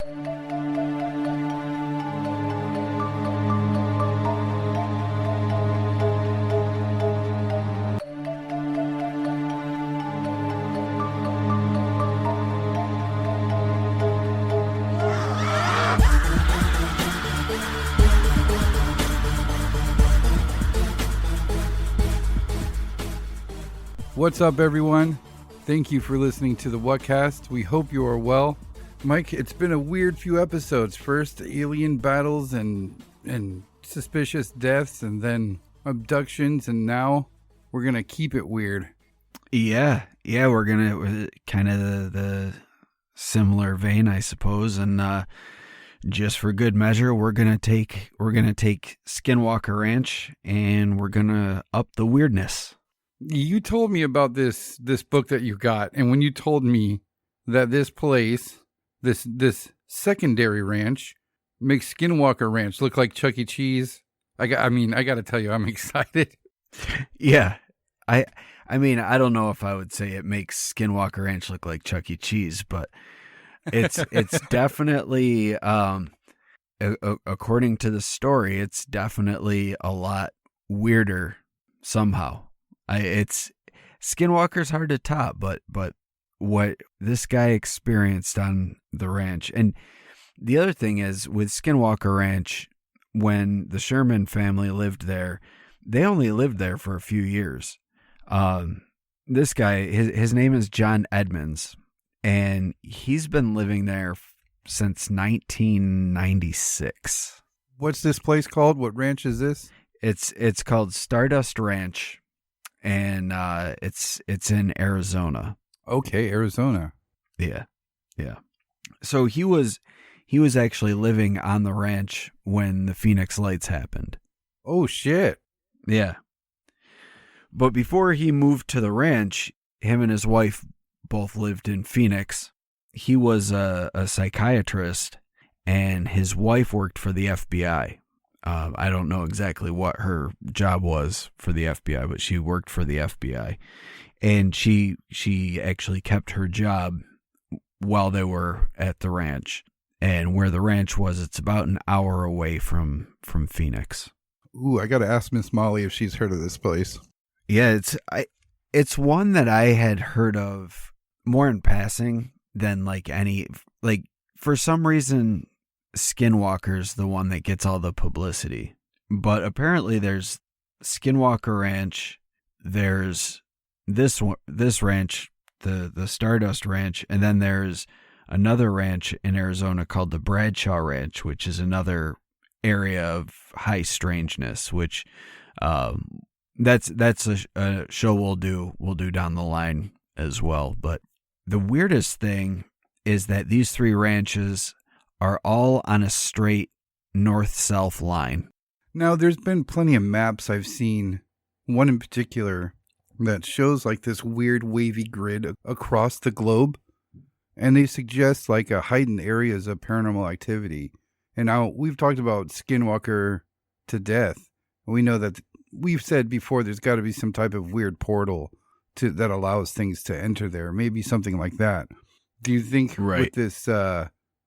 What's up, everyone? Thank you for listening to the Whatcast. We hope you are well. Mike, it's been a weird few episodes. First, alien battles and suspicious deaths, and then abductions, and now we're going to keep it weird. Yeah, we're going to kind of the similar vein, I suppose, and just for good measure, we're going to take Skinwalker Ranch, and we're going to up the weirdness. You told me about this book that you got, and when you told me that this place, this secondary ranch, makes Skinwalker Ranch look like Chuck E. Cheese, I got to tell you, I'm excited. Yeah, I mean, I don't know if I would say it makes Skinwalker Ranch look like Chuck E. Cheese, but it's definitely, according to the story, it's definitely a lot weirder somehow. It's Skinwalker's hard to top, but what this guy experienced on the ranch. And the other thing is, with Skinwalker Ranch, when the Sherman family lived there, they only lived there for a few years. This guy, his name is John Edmonds, and he's been living there since 1996. What's this place called? What ranch is this? It's called Stardust Ranch. And it's in Arizona. Okay, Arizona. Yeah. So he was actually living on the ranch when the Phoenix Lights happened. Oh shit. Yeah. But before he moved to the ranch, him and his wife both lived in Phoenix. He was a psychiatrist, and his wife worked for the FBI. I don't know exactly what her job was for the FBI, but she worked for the FBI, and she actually kept her job while they were at the ranch. And where the ranch was, it's about an hour away from Phoenix. Ooh, I got to ask Miss Molly if she's heard of this place. Yeah, it's one that I had heard of more in passing than for some reason. Skinwalker's the one that gets all the publicity, but apparently there's Skinwalker Ranch, there's this ranch, the Stardust Ranch, and then there's another ranch in Arizona called the Bradshaw Ranch, which is another area of high strangeness, which that's a show we'll do down the line as well. But the weirdest thing is that these three ranches are all on a straight north-south line. Now, there's been plenty of maps I've seen, one in particular, that shows like this weird wavy grid across the globe, and they suggest like a heightened areas of paranormal activity. And now, we've talked about Skinwalker to death. We know that we've said before there's got to be some type of weird portal that allows things to enter there, maybe something like that. Do you think with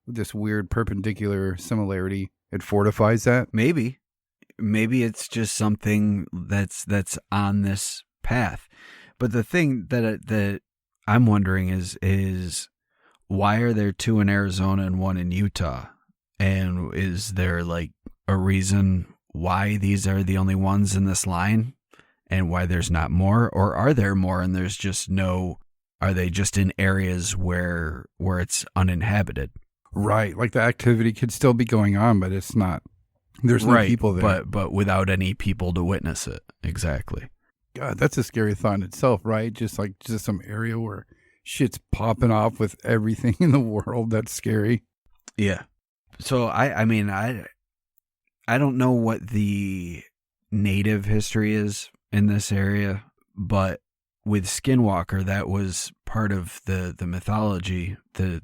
this weird perpendicular similarity, it fortifies that? Maybe it's just something that's on this path. But the thing that I'm wondering is why are there two in Arizona and one in Utah? And is there like a reason why these are the only ones in this line and why there's not more? Or are there more and there's just are they just in areas where it's uninhabited? Right, like the activity could still be going on, but it's not. There's no people there. But without any people to witness it. Exactly. God, that's a scary thought in itself, right? Just some area where shit's popping off with everything in the world. That's scary. Yeah. So I mean, I don't know what the native history is in this area, but with Skinwalker, that was part of the mythology, the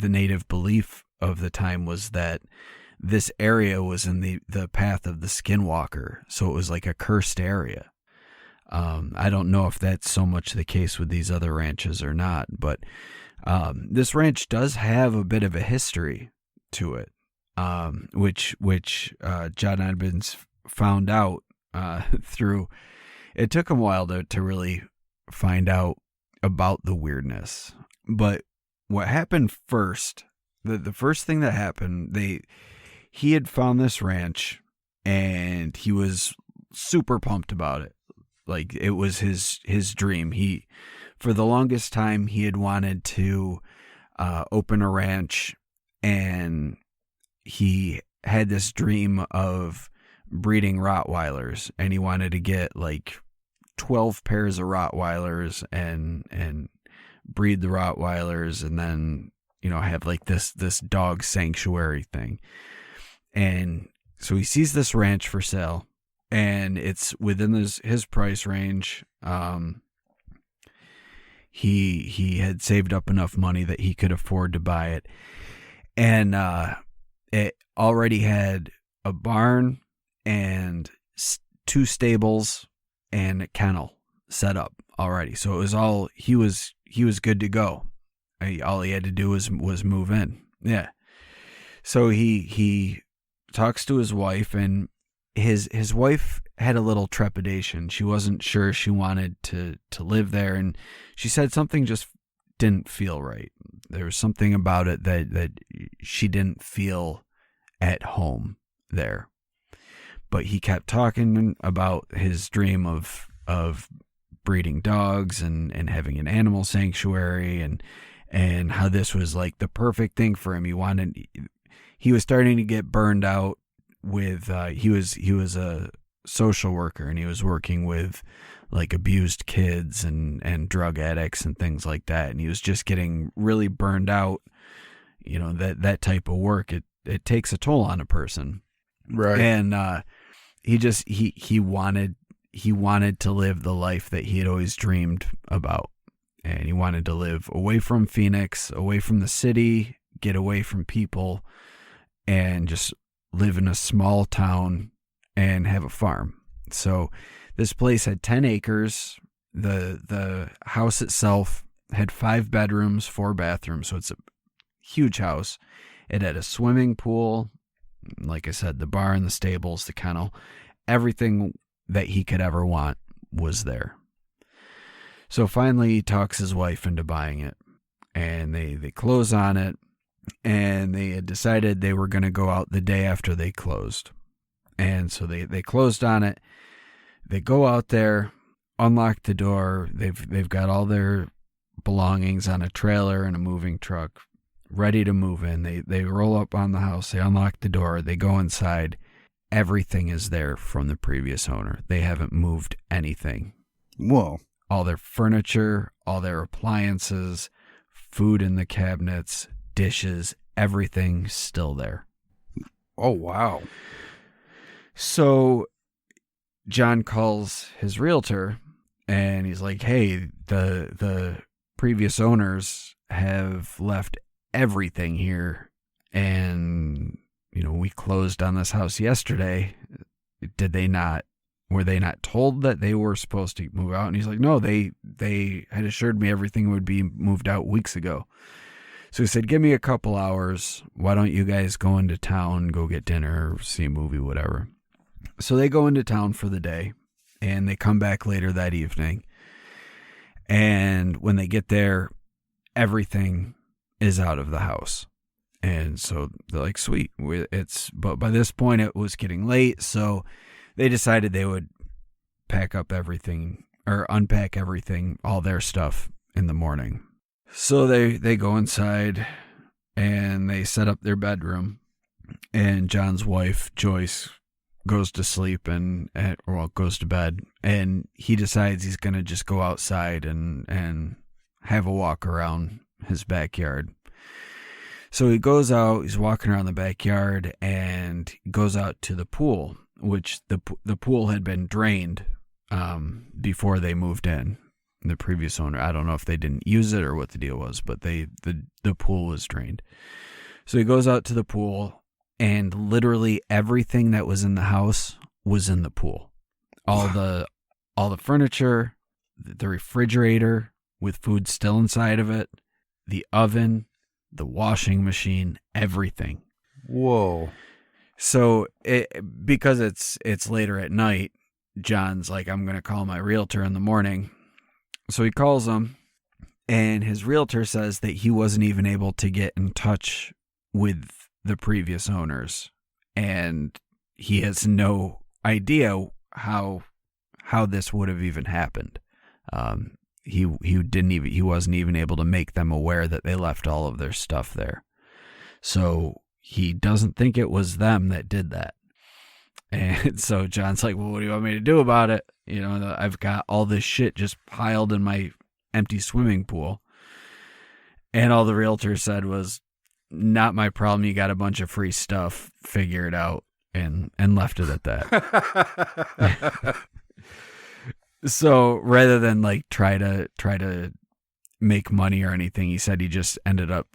native belief of the time was that this area was in the path of the Skinwalker. So it was like a cursed area. I don't know if that's so much the case with these other ranches or not, but This ranch does have a bit of a history to it, which John Edmonds found out through. It took him a while to really find out about the weirdness. But what happened first, the first thing that happened, he had found this ranch and he was super pumped about it. Like, it was his dream. For the longest time, he had wanted to open a ranch, and he had this dream of breeding Rottweilers, and he wanted to get like 12 pairs of Rottweilers and breed the Rottweilers, and then, have like this dog sanctuary thing. And so he sees this ranch for sale, and it's within his price range. He had saved up enough money that he could afford to buy it. And it already had a barn and 2 stables and a kennel set up already. So it was all, he was good to go. All he had to do was move in. Yeah. So he talks to his wife, and his wife had a little trepidation. She wasn't sure she wanted to live there, and she said something just didn't feel right. There was something about it that she didn't feel at home there. But he kept talking about his dream of breeding dogs and having an animal sanctuary, and how this was like the perfect thing for him. He was starting to get burned out with he was a social worker, and he was working with like abused kids and drug addicts and things like that, and he was just getting really burned out. That type of work, it takes a toll on a person, Right. and he wanted to live the life that he had always dreamed about, and he wanted to live away from Phoenix, away from the city, get away from people, and just live in a small town and have a farm. So this place had 10 acres. The house itself had 5 bedrooms, 4 bathrooms. So it's a huge house. It had a swimming pool. Like I said, the barn, the stables, the kennel, everything that he could ever want was there. So finally he talks his wife into buying it, and they close on it. And they had decided they were going to go out the day after they closed. And so they closed on it. They go out there, unlock the door. They've got all their belongings on a trailer and a moving truck ready to move in. They roll up on the house. They unlock the door. They go inside. Everything is there from the previous owner. They haven't moved anything. Whoa. All their furniture, all their appliances, food in the cabinets, dishes, everything's still there. Oh, wow. So John calls his realtor, and he's like, hey, the previous owners have left everything here, and we closed on this house yesterday. Were they not told that they were supposed to move out? And he's like, no, they had assured me everything would be moved out weeks ago. So he said, give me a couple hours. Why don't you guys go into town, go get dinner, see a movie, whatever. So they go into town for the day, and they come back later that evening. And when they get there, everything is out of the house. And so they're like, sweet. But by this point it was getting late. So they decided they would pack up everything, or unpack everything, all their stuff, in the morning. So they go inside and they set up their bedroom, and John's wife, Joyce, goes to sleep goes to bed, and he decides he's going to just go outside and have a walk around his backyard. So he goes out, he's walking around the backyard, and goes out to the pool, which the pool had been drained before they moved in. The previous owner, I don't know if they didn't use it or what the deal was, but the pool was drained. So he goes out to the pool, and literally everything that was in the house was in the pool. All the furniture, the refrigerator with food still inside of it, the oven, the washing machine, everything. Whoa. So because it's later at night, John's like, I'm going to call my realtor in the morning. So he calls him, and his realtor says that he wasn't even able to get in touch with the previous owners, and he has no idea how this would have even happened. He wasn't even able to make them aware that they left all of their stuff there. So he doesn't think it was them that did that. And so John's like, well, what do you want me to do about it? You know, I've got all this shit just piled in my empty swimming pool. And all the realtor said was, not my problem. You got a bunch of free stuff. Figure it out. And left it at that. So rather than like try to make money or anything, he said he just ended up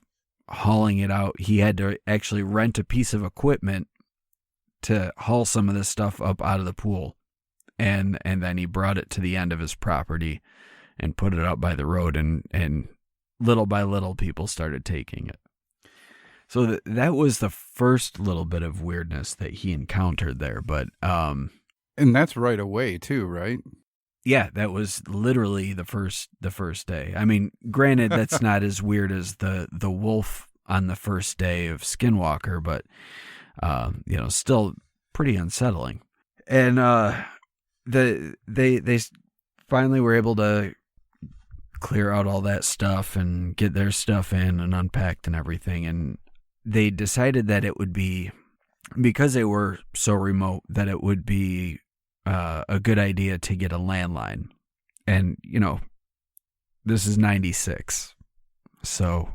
hauling it out. He had to actually rent a piece of equipment to haul some of this stuff up out of the pool. And then he brought it to the end of his property and put it out by the road, and little by little people started taking it. So that was the first little bit of weirdness that he encountered there. But and that's right away too, right? Yeah, that was literally the first day. I mean, granted, that's not as weird as the wolf on the first day of Skinwalker, but still pretty unsettling. And they finally were able to clear out all that stuff and get their stuff in and unpacked and everything. And they decided that it would be, because they were so remote, that it would be a good idea to get a landline. And, this is 96. So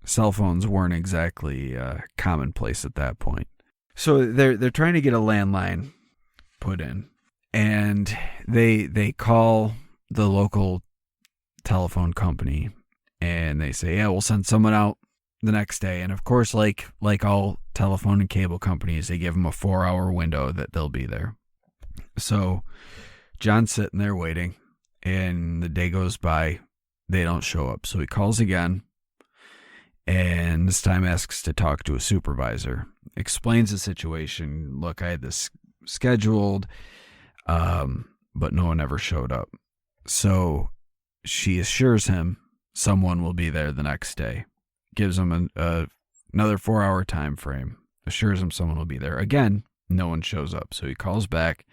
cell phones weren't exactly commonplace at that point. So they're trying to get a landline put in. And they call the local telephone company and they say, yeah, we'll send someone out the next day. And of course, like all telephone and cable companies, they give them a 4-hour window that they'll be there. So John's sitting there waiting, and the day goes by. They don't show up. So he calls again, and this time asks to talk to a supervisor. Explains the situation. Look, I had this scheduled, but no one ever showed up. So she assures him someone will be there the next day. Gives him another 4-hour time frame. Assures him someone will be there. Again, no one shows up. So he calls back,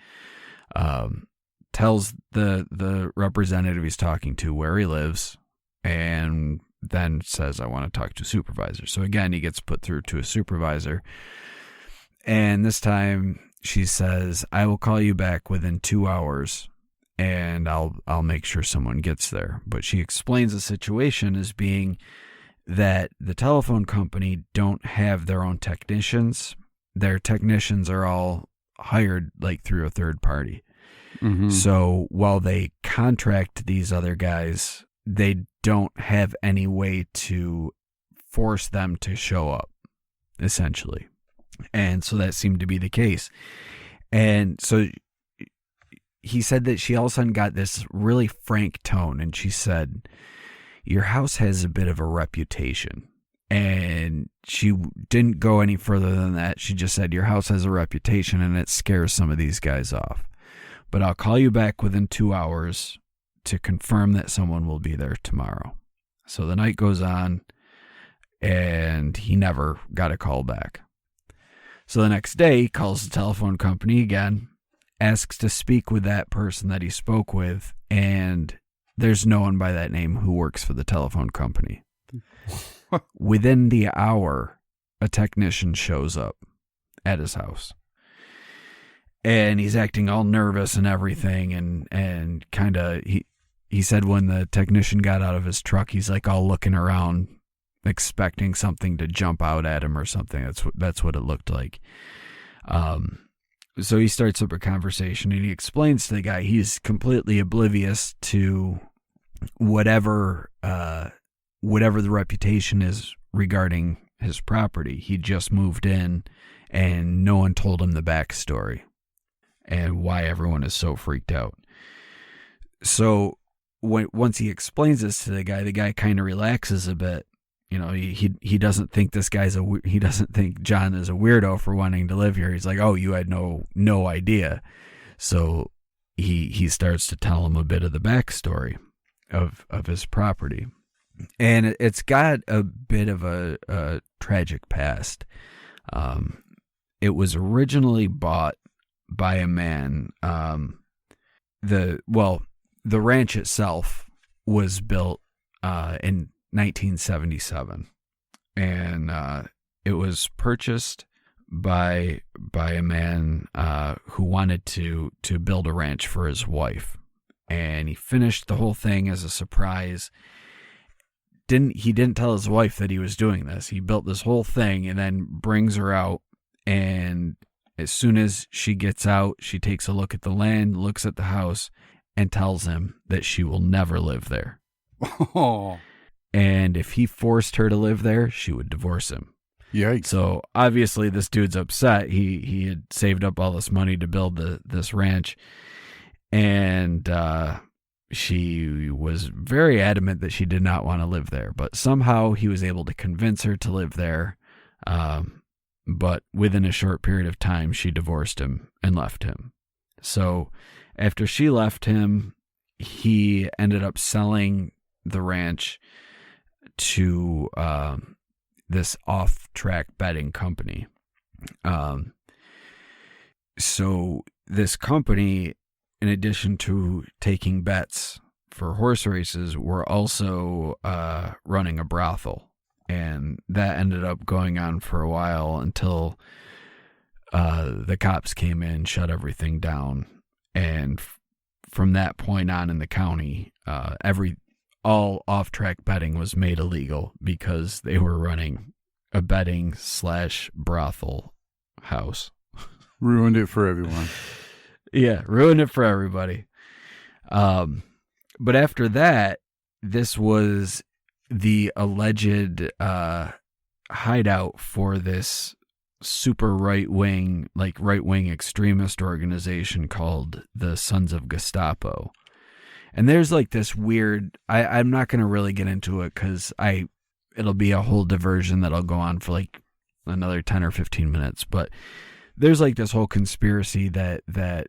tells the representative he's talking to where he lives, and then says, I want to talk to a supervisor. So again, he gets put through to a supervisor. And this time she says, I will call you back within 2 hours, and I'll make sure someone gets there. But she explains the situation as being that the telephone company don't have their own technicians. Their technicians are all hired like through a third party. Mm-hmm. So while they contract these other guys, they don't have any way to force them to show up, essentially. And so that seemed to be the case. And so he said that she all of a sudden got this really frank tone, and she said, your house has a bit of a reputation. And she didn't go any further than that. She just said, your house has a reputation, and it scares some of these guys off. But I'll call you back within 2 hours to confirm that someone will be there tomorrow. So the night goes on, and he never got a call back. So the next day, he calls the telephone company again, asks to speak with that person that he spoke with, and there's no one by that name who works for the telephone company. Within the hour, a technician shows up at his house. And he's acting all nervous and everything, and kind of, he said when the technician got out of his truck, he's like all looking around, expecting something to jump out at him or something. That's what it looked like. So he starts up a conversation, and he explains to the guy he's completely oblivious to whatever the reputation is regarding his property. He just moved in, and no one told him the backstory and why everyone is so freaked out. So once he explains this to the guy kind of relaxes a bit. You know, he doesn't think he doesn't think John is a weirdo for wanting to live here. He's like, oh, you had no idea. So he starts to tell him a bit of the backstory of his property. And it's got a bit of a tragic past. It was originally bought by a man. The ranch itself was built in 1977, and it was purchased by a man who wanted to build a ranch for his wife, and he finished the whole thing as a surprise. He didn't tell his wife that he was doing this. He built this whole thing and then brings her out, and as soon as she gets out, she takes a look at the land, looks at the house, and tells him that she will never live there. Oh. And if he forced her to live there, she would divorce him. Yikes. So obviously this dude's upset. He had saved up all this money to build this ranch, and she was very adamant that she did not want to live there. But somehow he was able to convince her to live there. But within a short period of time, she divorced him and left him. So after she left him, he ended up selling the ranch to this off-track betting company. So this company, in addition to taking bets for horse races, were also running a brothel. And that ended up going on for a while until the cops came in, shut everything down. And from that point on in the county, all off-track betting was made illegal because they were running a betting/brothel house. Ruined it for everyone. Yeah, ruined it for everybody. But after that, this was the alleged hideout for this super right-wing extremist organization called the Sons of Gestapo. And there's like this weird, I'm not going to really get into it because it'll be a whole diversion that'll go on for like another 10 or 15 minutes. But there's like this whole conspiracy that the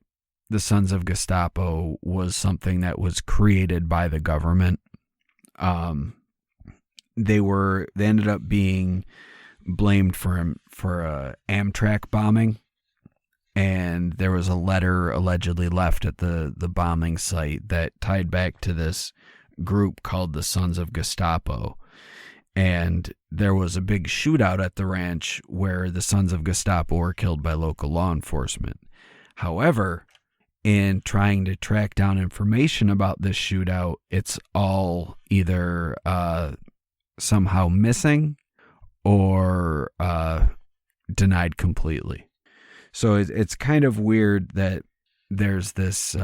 Sons of Gestapo was something that was created by the government. They ended up being blamed for a Amtrak bombing, and there was a letter allegedly left at the bombing site that tied back to this group called the Sons of Gestapo. And there was a big shootout at the ranch where the Sons of Gestapo were killed by local law enforcement. However, in trying to track down information about this shootout, it's all either somehow missing or denied completely. So it's kind of weird that there's this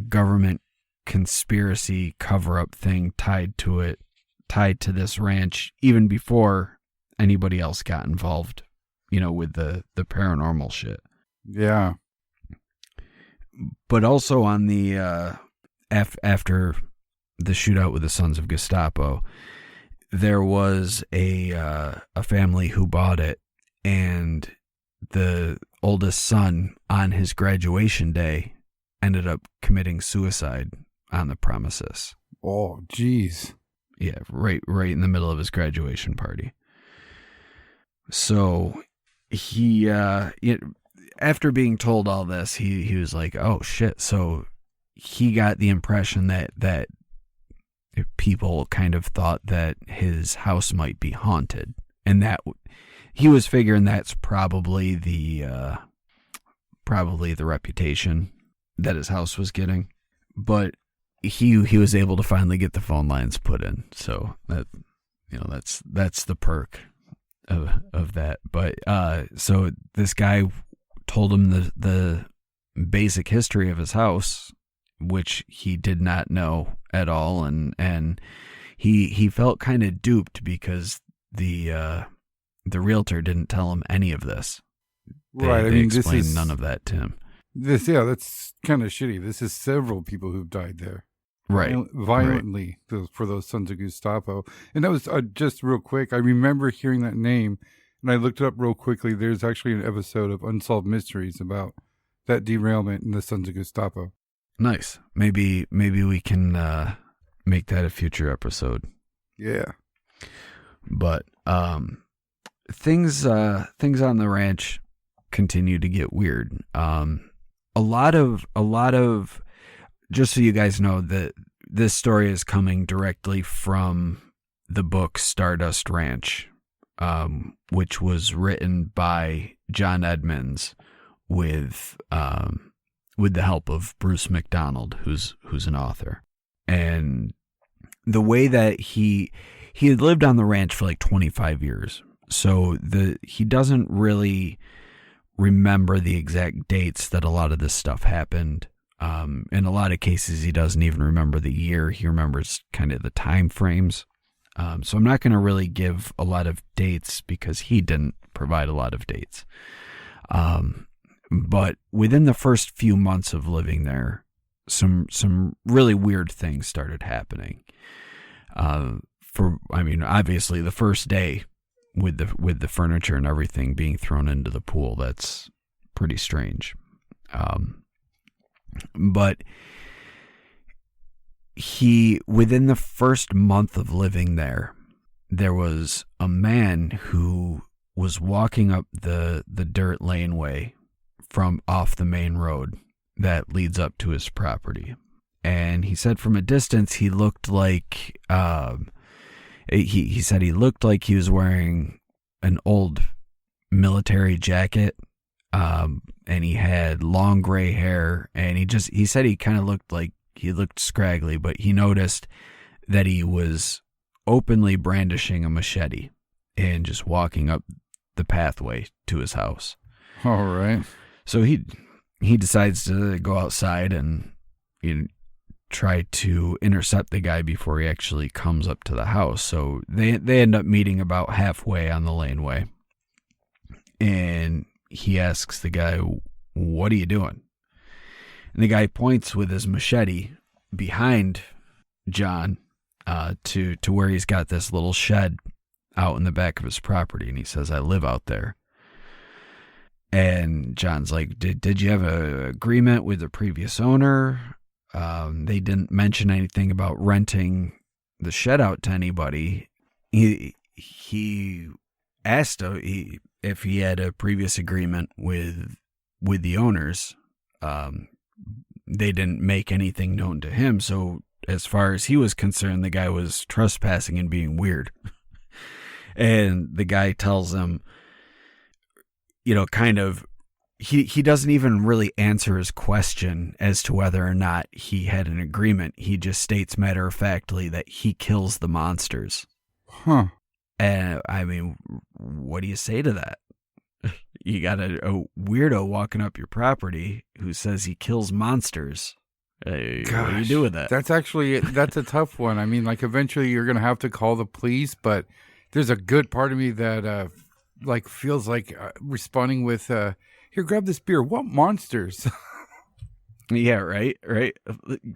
government conspiracy cover-up thing tied to this ranch even before anybody else got involved, with the paranormal shit. Yeah. But also on the after the shootout with the Sons of Gestapo, there was a family who bought it, and the oldest son on his graduation day ended up committing suicide on the premises. Oh, geez. Yeah, right in the middle of his graduation party. So he, after being told all this, he was like, "Oh shit!" So he got the impression that people kind of thought that his house might be haunted, and that he was figuring that's probably the reputation that his house was getting. But he was able to finally get the phone lines put in, so that that's the perk of that. But so this guy told him the basic history of his house, which he did not know at all, and he felt kind of duped because the realtor didn't tell him any of this. They explained none of that to him. That's kind of shitty. This is several people who've died there. Right. Violently for those sons of Gestapo. And that was just real quick. I remember hearing that name, and I looked it up real quickly. There's actually an episode of Unsolved Mysteries about that derailment and the sons of Gestapo. Nice. Maybe we can make that a future episode. Yeah. But things on the ranch continue to get weird. A lot of just so you guys know that this story is coming directly from the book Stardust Ranch, which was written by John Edmonds with the help of Bruce McDonald, who's an author. And the way that he had lived on the ranch for like 25 years. So he doesn't really remember the exact dates that a lot of this stuff happened. In a lot of cases, he doesn't even remember the year. He remembers kind of the time frames. So I'm not going to really give a lot of dates because he didn't provide a lot of dates. But within the first few months of living there, some really weird things started happening. Obviously the first day with the furniture and everything being thrown into the pool, that's pretty strange. But within the first month of living there was a man who was walking up the dirt laneway from off the main road that leads up to his property. And he said from a distance, he looked like, he said he looked like he was wearing an old military jacket. And he had long gray hair, and he said he kind of looked scraggly, but he noticed that he was openly brandishing a machete and just walking up the pathway to his house. All right. So he decides to go outside and try to intercept the guy before he actually comes up to the house. So they end up meeting about halfway on the laneway, and he asks the guy, "What are you doing?" And the guy points with his machete behind John to where he's got this little shed out in the back of his property, and he says, "I live out there." And John's like, "Did you have an agreement with the previous owner?" They didn't mention anything about renting the shed out to anybody. He asked if he had a previous agreement with the owners. They didn't make anything known to him. So as far as he was concerned, the guy was trespassing and being weird. And the guy tells him, he doesn't even really answer his question as to whether or not he had an agreement. He just states matter-of-factly that he kills the monsters. Huh. And what do you say to that? You got a weirdo walking up your property who says he kills monsters. What do you do with that? That's a tough one. Eventually you're going to have to call the police, but there's a good part of me that feels like responding with, "Here, grab this beer. What monsters?" Yeah, right.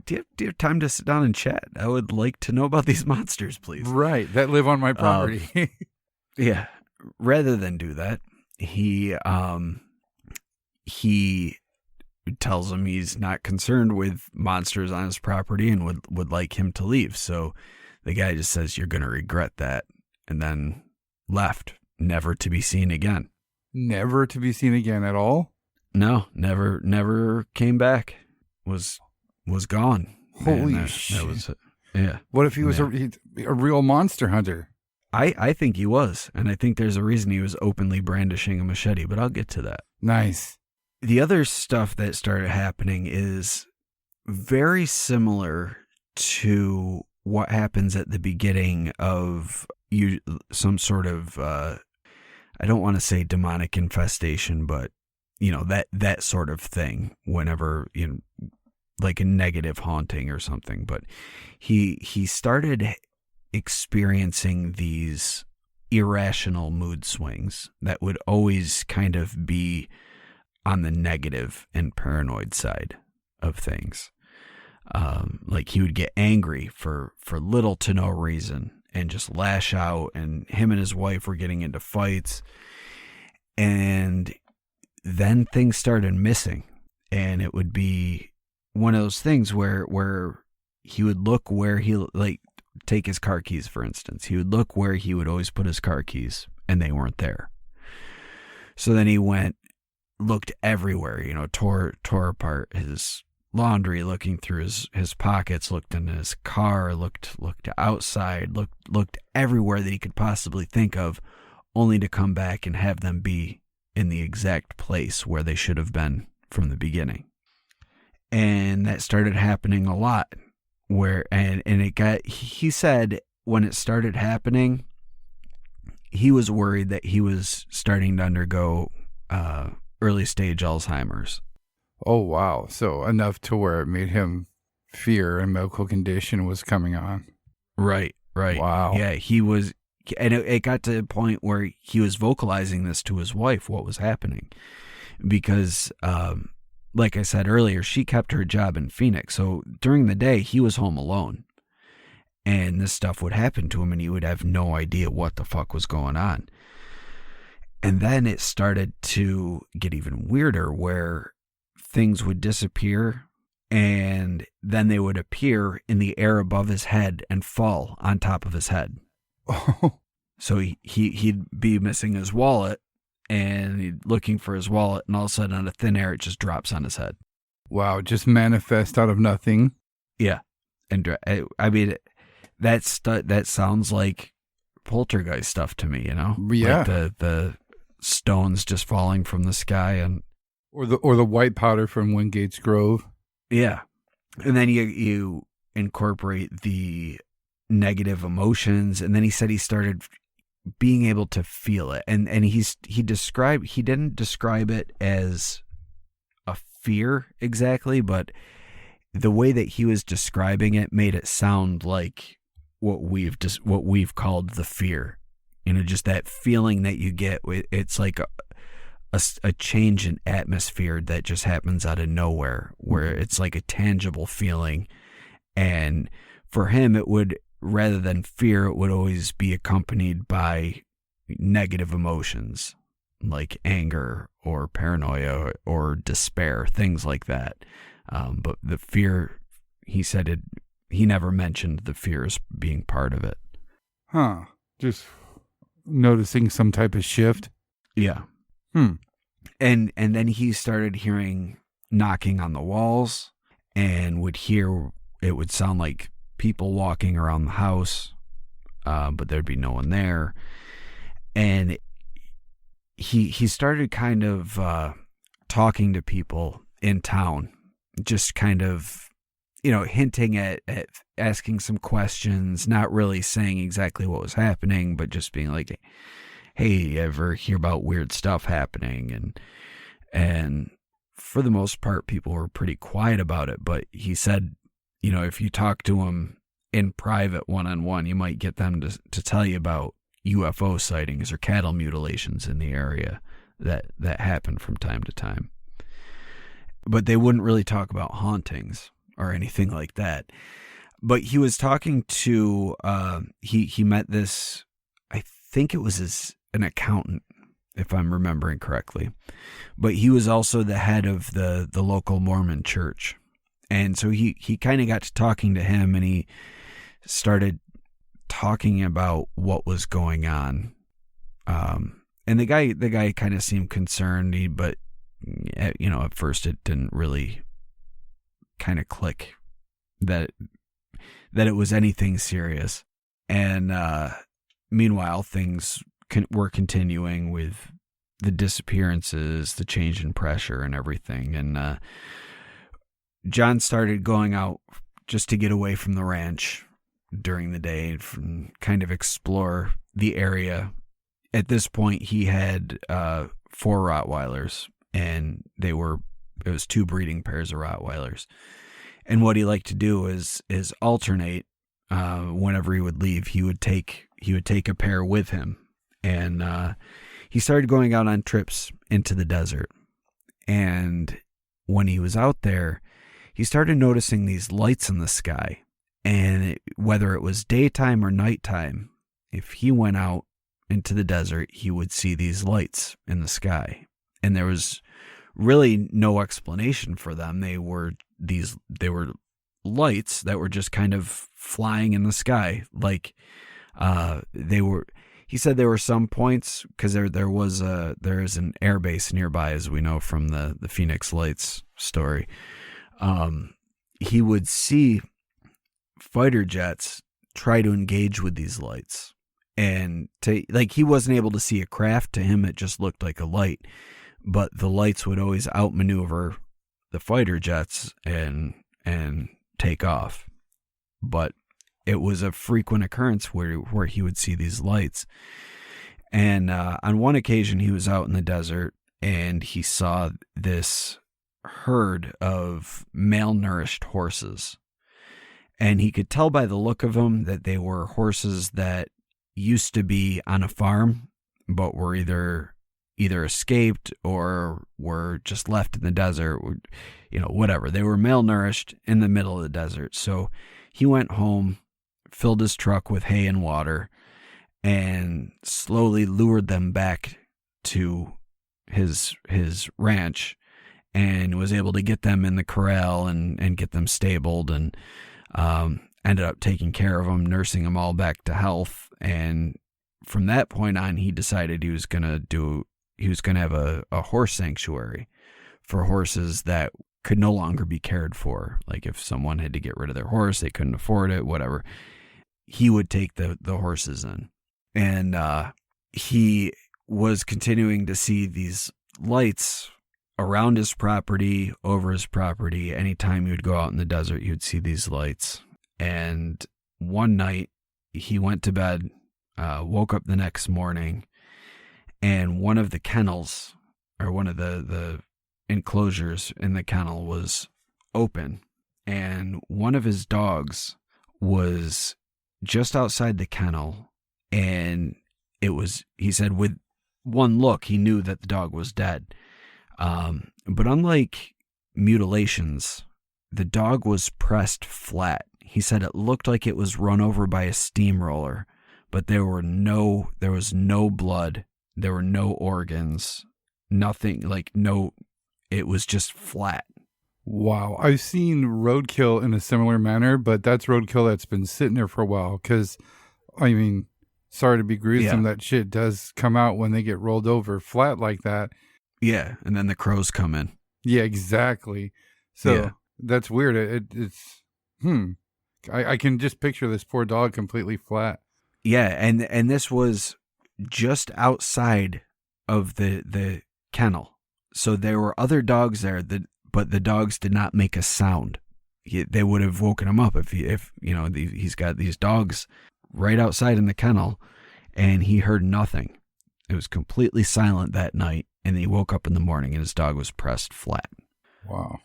Do you have time to sit down and chat? I would like to know about these monsters, please. Right, that live on my property. Yeah. Rather than do that, he tells him he's not concerned with monsters on his property and would like him to leave. So the guy just says, "You're going to regret that," and then left, never to be seen again. Never to be seen again at all? No, never came back. Was gone. Holy shit. That was it. Yeah. What if he was a real monster hunter? I think he was, and I think there's a reason he was openly brandishing a machete, but I'll get to that. Nice. The other stuff that started happening is very similar to what happens at the beginning of some sort of, I don't want to say demonic infestation, but that sort of thing whenever, like a negative haunting or something. But he started experiencing these irrational mood swings that would always kind of be on the negative and paranoid side of things. Like he would get angry for little to no reason and just lash out, and him and his wife were getting into fights. And then things started missing, and it would be one of those things where he would look where he, like, take his car keys, for instance. He would look where he would always put his car keys, and they weren't there. So then he looked everywhere, tore apart his laundry, looking through his pockets, looked in his car, looked outside, looked everywhere that he could possibly think of, only to come back and have them be in the exact place where they should have been from the beginning. And that started happening a lot, he said when it started happening, he was worried that he was starting to undergo early stage Alzheimer's. Oh, wow. So enough to where it made him fear a medical condition was coming on. Right. Wow. Yeah, he was, and it got to the point where he was vocalizing this to his wife, what was happening. Because, like I said earlier, she kept her job in Phoenix. So during the day, he was home alone. And this stuff would happen to him, and he would have no idea what the fuck was going on. And then it started to get even weirder, where things would disappear, and then they would appear in the air above his head and fall on top of his head. So he'd be missing his wallet, and he'd looking for his wallet, and all of a sudden, out of thin air, it just drops on his head. Wow, just manifest out of nothing. Yeah. And I mean, that sounds like poltergeist stuff to me, Yeah. Like the stones just falling from the sky, and or the white powder from Wingate's Grove. Yeah. And then you incorporate the negative emotions, and then he said he started being able to feel it, and he didn't describe it as a fear exactly, but the way that he was describing it made it sound like what we've called the fear. Just that feeling that you get. It's like a change in atmosphere that just happens out of nowhere, where it's like a tangible feeling. And for him, it would, rather than fear, it would always be accompanied by negative emotions like anger or paranoia or despair, things like that. But the fear, he said he never mentioned the fear as being part of it. Huh. Just noticing some type of shift. Yeah. And then he started hearing knocking on the walls, and it would sound like people walking around the house, but there'd be no one there. And he started kind of talking to people in town, just kind of, hinting at asking some questions, not really saying exactly what was happening, but just being like, hey, you ever hear about weird stuff happening? And for the most part, people were pretty quiet about it. But he said, if you talk to them in private, one-on-one, you might get them to tell you about UFO sightings or cattle mutilations in the area that happen from time to time. But they wouldn't really talk about hauntings or anything like that. But he was talking to, he met this, I think it was an accountant, if I'm remembering correctly. But he was also the head of the local Mormon church. And so he kind of got to talking to him, and he started talking about what was going on. And the guy kind of seemed concerned, but at first it didn't really kind of click that it was anything serious. And meanwhile, things were continuing with the disappearances, the change in pressure, and everything. And John started going out just to get away from the ranch during the day, and kind of explore the area. At this point, he had 4 Rottweilers, and it was 2 breeding pairs of Rottweilers. And what he liked to do is alternate. Whenever he would leave, he would take a pair with him, and he started going out on trips into the desert. And when he was out there, he started noticing these lights in the sky. And whether it was daytime or nighttime, if he went out into the desert, he would see these lights in the sky. And there was really no explanation for them. They were lights that were just kind of flying in the sky. Like he said there were some points, because there is an air base nearby, as we know from the Phoenix Lights story. He would see fighter jets try to engage with these lights, and he wasn't able to see a craft. To him, it just looked like a light, but the lights would always outmaneuver the fighter jets and take off. But it was a frequent occurrence where he would see these lights. And on one occasion, he was out in the desert and he saw this herd of malnourished horses. And he could tell by the look of them that they were horses that used to be on a farm, but were either escaped or were just left in the desert, or, whatever. They were malnourished in the middle of the desert. So he went home, filled his truck with hay and water, and slowly lured them back to his ranch, and was able to get them in the corral and get them stabled, and ended up taking care of them, nursing them all back to health. And from that point on, he decided he was going to have a horse sanctuary for horses that could no longer be cared for. Like if someone had to get rid of their horse, they couldn't afford it, whatever, he would take the horses in. And he was continuing to see these lights around his property, over his property. Anytime he would go out in the desert, he would see these lights. And one night he went to bed, woke up the next morning, and one of the kennels, or one of the enclosures in the kennel, was open. And one of his dogs was just outside the kennel. And he said with one look, he knew that the dog was dead. But unlike mutilations, the dog was pressed flat. He said it looked like it was run over by a steamroller, but there was no blood. There were no organs, nothing, it was just flat. Wow. I've seen roadkill in a similar manner, but that's roadkill that's been sitting there for a while. Because, sorry to be gruesome, that shit does come out when they get rolled over flat like that. Yeah, and then the crows come in. Yeah, exactly. So that's weird. It's I can just picture this poor dog completely flat. Yeah, and this was just outside of the kennel. So there were other dogs there, but the dogs did not make a sound. They would have woken him up if he's got these dogs right outside in the kennel, and he heard nothing. It was completely silent that night, and he woke up in the morning and his dog was pressed flat. Wow.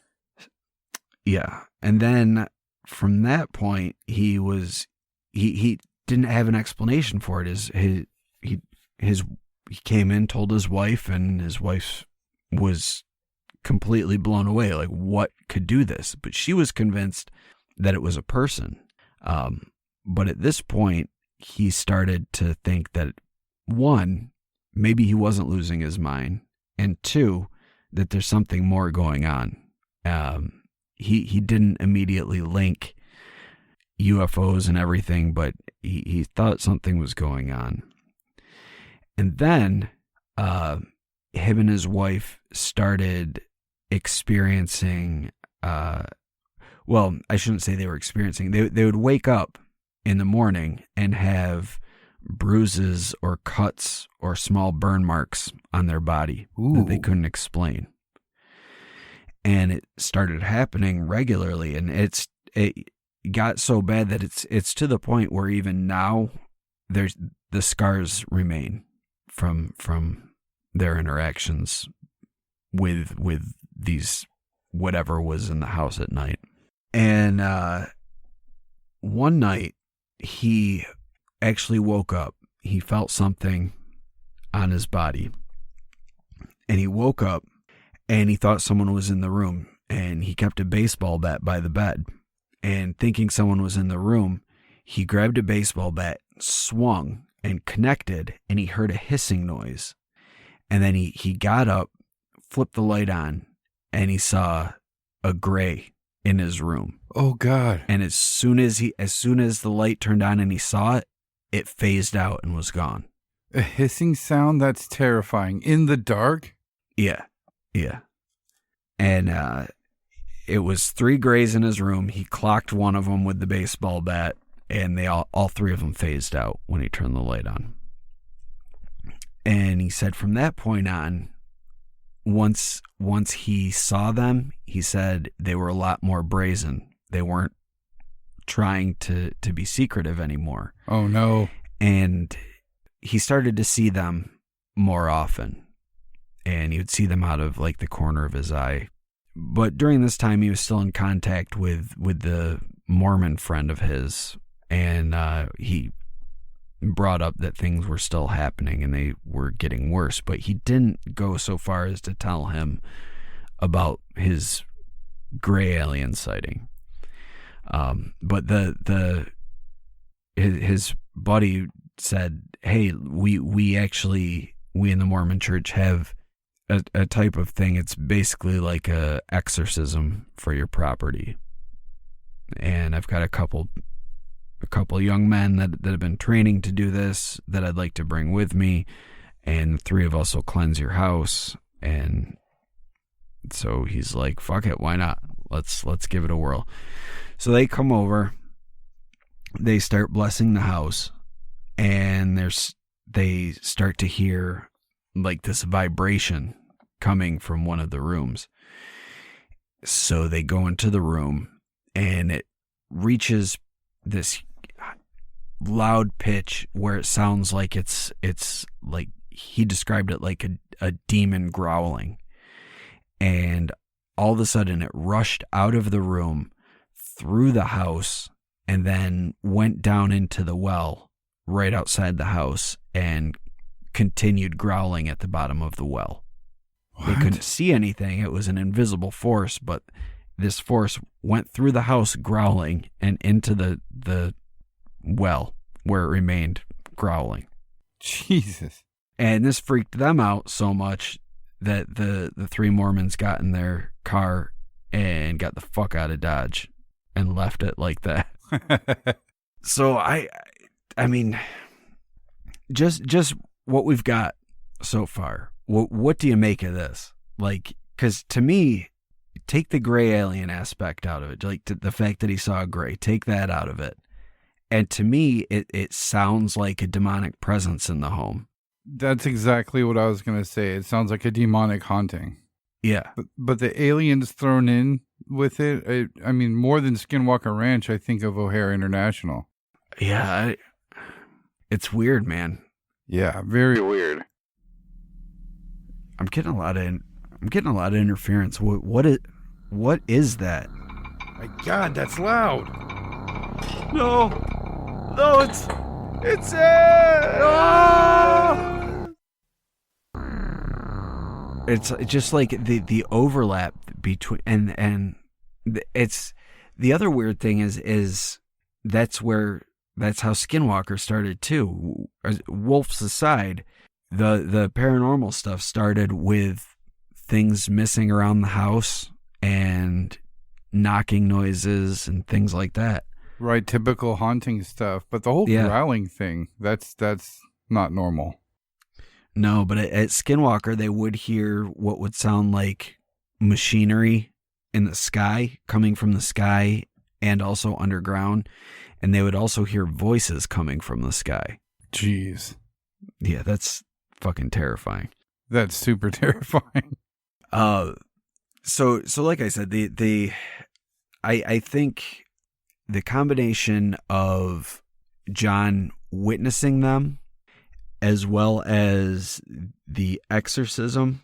Yeah, and then from that point, he didn't have an explanation for it. He came in, told his wife, and his wife was completely blown away. Like, what could do this? But she was convinced that it was a person. But at this point, he started to think that, one, maybe he wasn't losing his mind, and two, that there's something more going on. He didn't immediately link UFOs and everything, but he thought something was going on. And then him and his wife started experiencing, well, I shouldn't say they were experiencing, they would wake up in the morning and have bruises or cuts or small burn marks on their body that they couldn't explain. And it started happening regularly, and it got so bad that it's to the point where even now the scars remain from their interactions with these whatever was in the house at night. And one night he actually woke up. He felt something on his body, and he woke up and he thought someone was in the room. and he kept a baseball bat by the bed. And thinking someone was in the room, he grabbed a baseball bat, swung, and connected, and he heard a hissing noise. And then he got up, flipped the light on, and he saw a gray in his room. Oh God. And as soon as the light turned on and he saw it, it phased out and was gone. A hissing sound? That's terrifying. In the dark? Yeah. And it was 3 grays in his room. He clocked one of them with the baseball bat, and they all 3 of them phased out when he turned the light on. And he said from that point on, once he saw them, he said they were a lot more brazen. They weren't trying to be secretive anymore. Oh no. And he started to see them more often, and he would see them out of like the corner of his eye. But during this time, he was still in contact with the Mormon friend of his, and he brought up that things were still happening and they were getting worse. But he didn't go so far as to tell him about his gray alien sighting. But his buddy said, "Hey, we in the Mormon Church have a type of thing. It's basically like a exorcism for your property, and I've got a couple young men that have been training to do this that I'd like to bring with me, and the 3 of us will cleanse your house." And so he's like, "Fuck it, why not? Let's give it a whirl." So they come over, they start blessing the house, and they start to hear like this vibration coming from one of the rooms. So they go into the room, and it reaches this loud pitch where it sounds like it's like, he described it like a demon growling. And all of a sudden it rushed out of the room, through the house, and then went down into the well right outside the house and continued growling at the bottom of the well. What? They couldn't see anything. It was an invisible force, but this force went through the house growling and into the well where it remained growling. Jesus. And this freaked them out so much that the 3 Mormons got in their car and got the fuck out of Dodge and left it like that. So I mean, just what we've got so far. What do you make of this? Like, because to me, take the gray alien aspect out of it. Like the fact that he saw a gray, take that out of it. And to me, it sounds like a demonic presence in the home. That's exactly what I was going to say. It sounds like a demonic haunting. Yeah. But the aliens thrown in with it, I mean, more than Skinwalker Ranch, I think of O'Hare International. Yeah. It's weird, man. Yeah, very weird. I'm getting a lot of interference. What is that? My God, that's loud. No, it's It's just like the overlap between and it's the other weird thing is that's how Skinwalker started too. Wolf's aside, the paranormal stuff started with things missing around the house and knocking noises and things like that. Right, typical haunting stuff. But the whole growling thing, that's not normal. No, but at Skinwalker, they would hear what would sound like machinery in the sky, coming from the sky and also underground. And they would also hear voices coming from the sky. Jeez. Yeah, that's fucking terrifying. That's super terrifying. So like I said, I think the combination of John witnessing them as well as the exorcism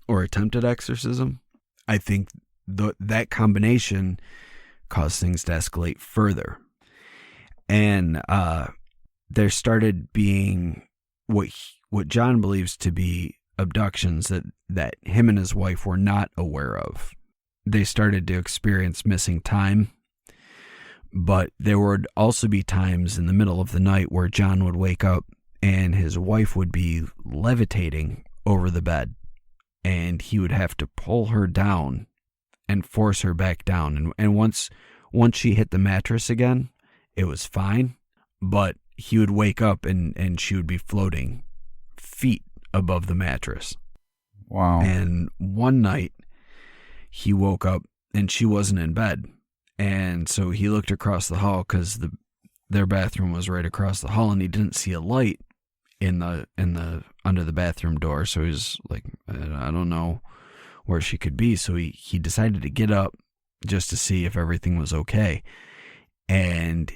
or attempted exorcism, I think that combination caused things to escalate further. And there started being what John believes to be abductions that him and his wife were not aware of. they started to experience missing time. But there would also be times in the middle of the night where John would wake up and his wife would be levitating over the bed, and he would have to pull her down and force her back down. And once she hit the mattress again, it was fine, but he would wake up and she would be floating feet above the mattress. Wow. And one night he woke up and she wasn't in bed. And so he looked across the hall because their bathroom was right across the hall, and he didn't see a light in the under the bathroom door. So he was like, I don't know where she could be. So he decided to get up just to see if everything was okay. And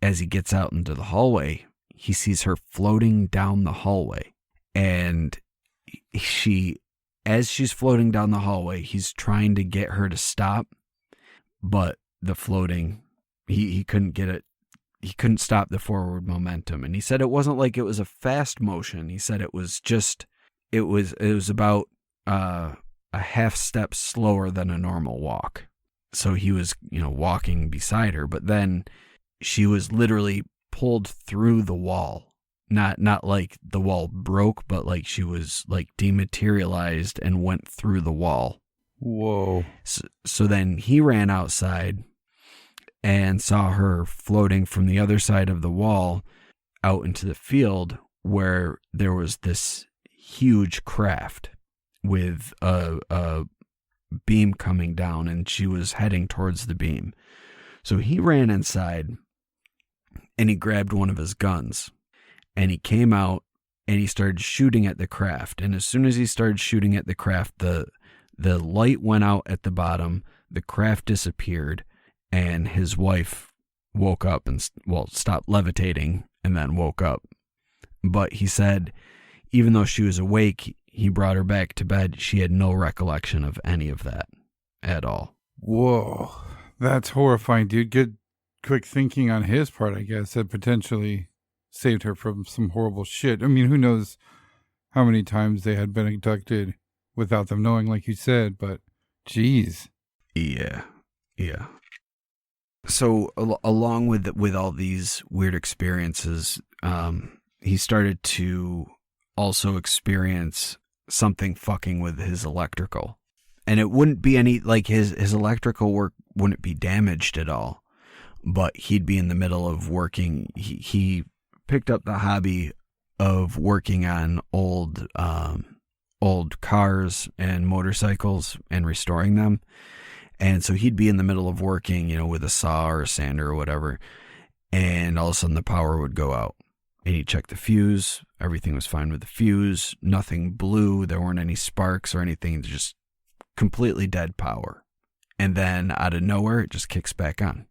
as he gets out into the hallway, he sees her floating down the hallway. And as she's floating down the hallway, he's trying to get her to stop. But the floating, he couldn't get it. He couldn't stop the forward momentum. And he said it wasn't like it was a fast motion. He said it was about a half step slower than a normal walk. So he was, walking beside her, but then she was literally pulled through the wall. Not like the wall broke, but like she was like dematerialized and went through the wall. Whoa. So then he ran outside and saw her floating from the other side of the wall out into the field where there was this huge craft with a beam coming down, and she was heading towards the beam. So he ran inside and he grabbed one of his guns and he came out and he started shooting at the craft. And as soon as he started shooting at the craft, the light went out at the bottom, the craft disappeared, and his wife woke up and, stopped levitating and then woke up. But he said, even though she was awake, he brought her back to bed. She had no recollection of any of that at all. Whoa. That's horrifying, dude. Good quick thinking on his part, I guess, that potentially saved her from some horrible shit. I mean, who knows how many times they had been abducted without them knowing, like you said, but geez. Yeah. So along with all these weird experiences, he started to also experience something fucking with his electrical. And it wouldn't be any, like his electrical work wouldn't be damaged at all, but he'd be in the middle of working. He picked up the hobby of working on old cars and motorcycles and restoring them. And so he'd be in the middle of working, with a saw or a sander or whatever. And all of a sudden the power would go out, and he'd check the fuse. Everything was fine with the fuse. Nothing blew. There weren't any sparks or anything. Just completely dead power. And then out of nowhere, it just kicks back on.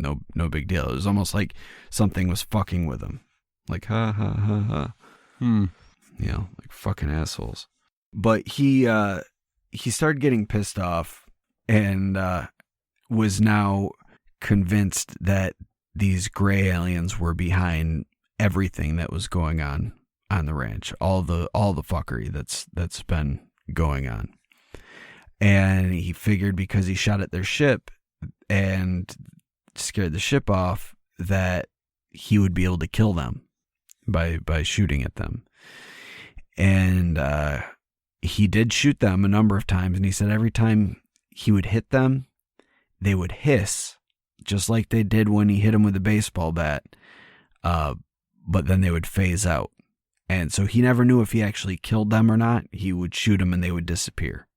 No big deal. It was almost like something was fucking with him. Like, ha, ha, ha, ha. Like fucking assholes. But he started getting pissed off and was now convinced that these gray aliens were behind everything that was going on the ranch, all the fuckery that's been going on. And he figured because he shot at their ship and scared the ship off that he would be able to kill them by shooting at them. And he did shoot them a number of times, and he said every time he would hit them, they would hiss, just like they did when he hit them with a baseball bat, but then they would phase out. And so he never knew if he actually killed them or not. He would shoot them and they would disappear.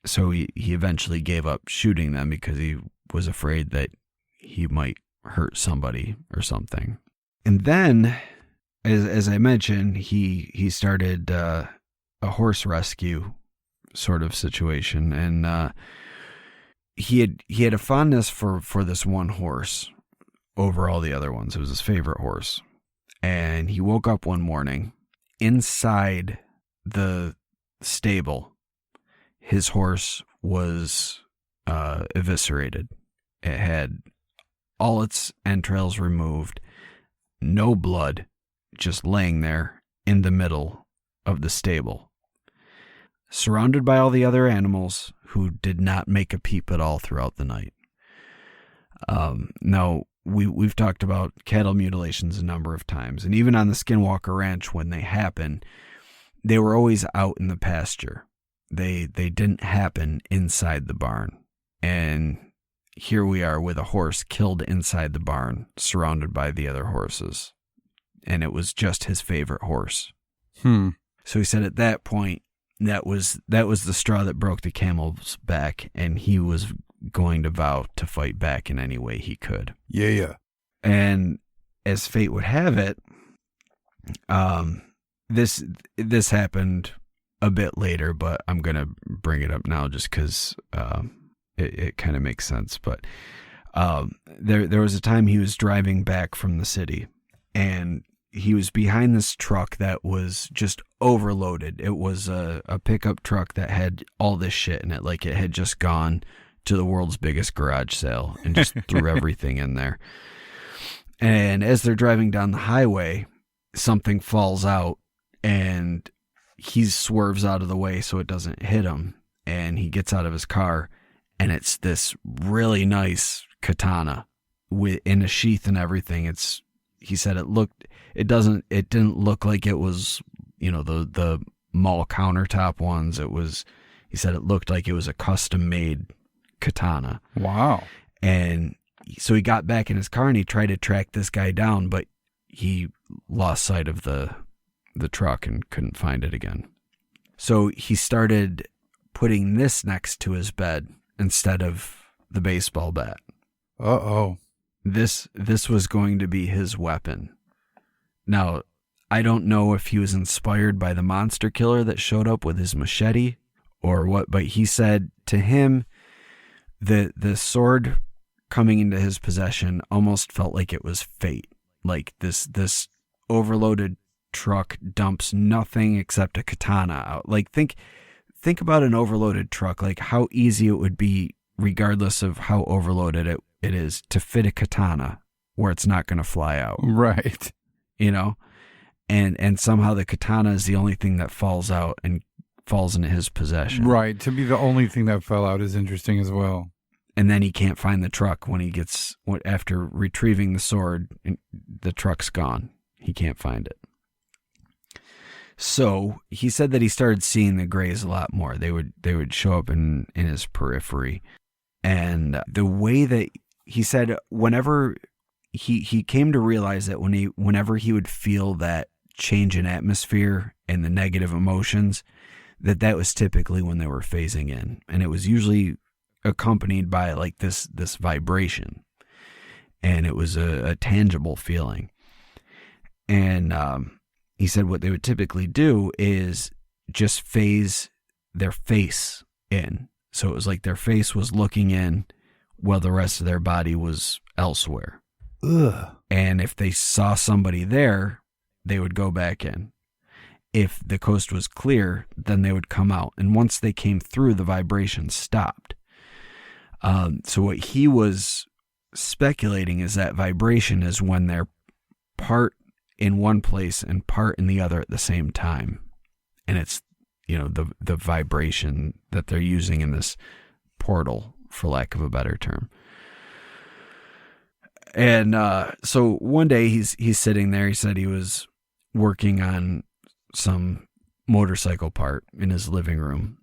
So he eventually gave up shooting them because he was afraid that he might hurt somebody or something. And then, as I mentioned, he started a horse rescue sort of situation, and he had a fondness for this one horse over all the other ones. It was his favorite horse. And he woke up one morning inside the stable. His horse was eviscerated. It had all its entrails removed, no blood, just laying there in the middle of the stable. surrounded by all the other animals who did not make a peep at all throughout the night. Now, we've talked about cattle mutilations a number of times, and even on the Skinwalker Ranch, when they happen, they were always out in the pasture. They didn't happen inside the barn. And here we are with a horse killed inside the barn, surrounded by the other horses. And it was just his favorite horse. So he said at that point, that was the straw that broke the camel's back, and he was going to vow to fight back in any way he could. Yeah. And as fate would have it, this happened a bit later, but I'm gonna bring it up now just because it kind of makes sense. But there was a time he was driving back from the city, and he was behind this truck that was just overloaded. It was a pickup truck that had all this shit in it, like it had just gone to the world's biggest garage sale and just threw everything in there. And as they're driving down the highway, something falls out, and he swerves out of the way so it doesn't hit him. And he gets out of his car, and it's this really nice katana in a sheath and everything. He said it didn't look like it was, the mall countertop ones. He said it looked like it was a custom made katana. Wow. And so he got back in his car and he tried to track this guy down, but he lost sight of the truck and couldn't find it again. So he started putting this next to his bed instead of the baseball bat. Uh-oh. This was going to be his weapon. Now, I don't know if he was inspired by the monster killer that showed up with his machete or what, but he said to him the sword coming into his possession almost felt like it was fate. Like this overloaded truck dumps nothing except a katana out. Like think about an overloaded truck, like how easy it would be, regardless of how overloaded it is, to fit a katana where it's not going to fly out. Right. And somehow the katana is the only thing that falls out and falls into his possession. Right. To be the only thing that fell out is interesting as well. And then he can't find the truck after retrieving the sword, the truck's gone. He can't find it. So he said that he started seeing the grays a lot more. They would show up in his periphery. And the way that he said, whenever he came to realize that whenever he would feel that change in atmosphere and the negative emotions, that was typically when they were phasing in. And it was usually accompanied by like this vibration. And it was a tangible feeling. And he said what they would typically do is just phase their face in. So it was like their face was looking in while the rest of their body was elsewhere. Ugh. And if they saw somebody there, they would go back in. If the coast was clear, then they would come out. And once they came through, the vibration stopped. So what he was speculating is that vibration is when they're part in one place and part in the other at the same time. And it's, the vibration that they're using in this portal, for lack of a better term. And so one day he's sitting there. He said he was working on some motorcycle part in his living room.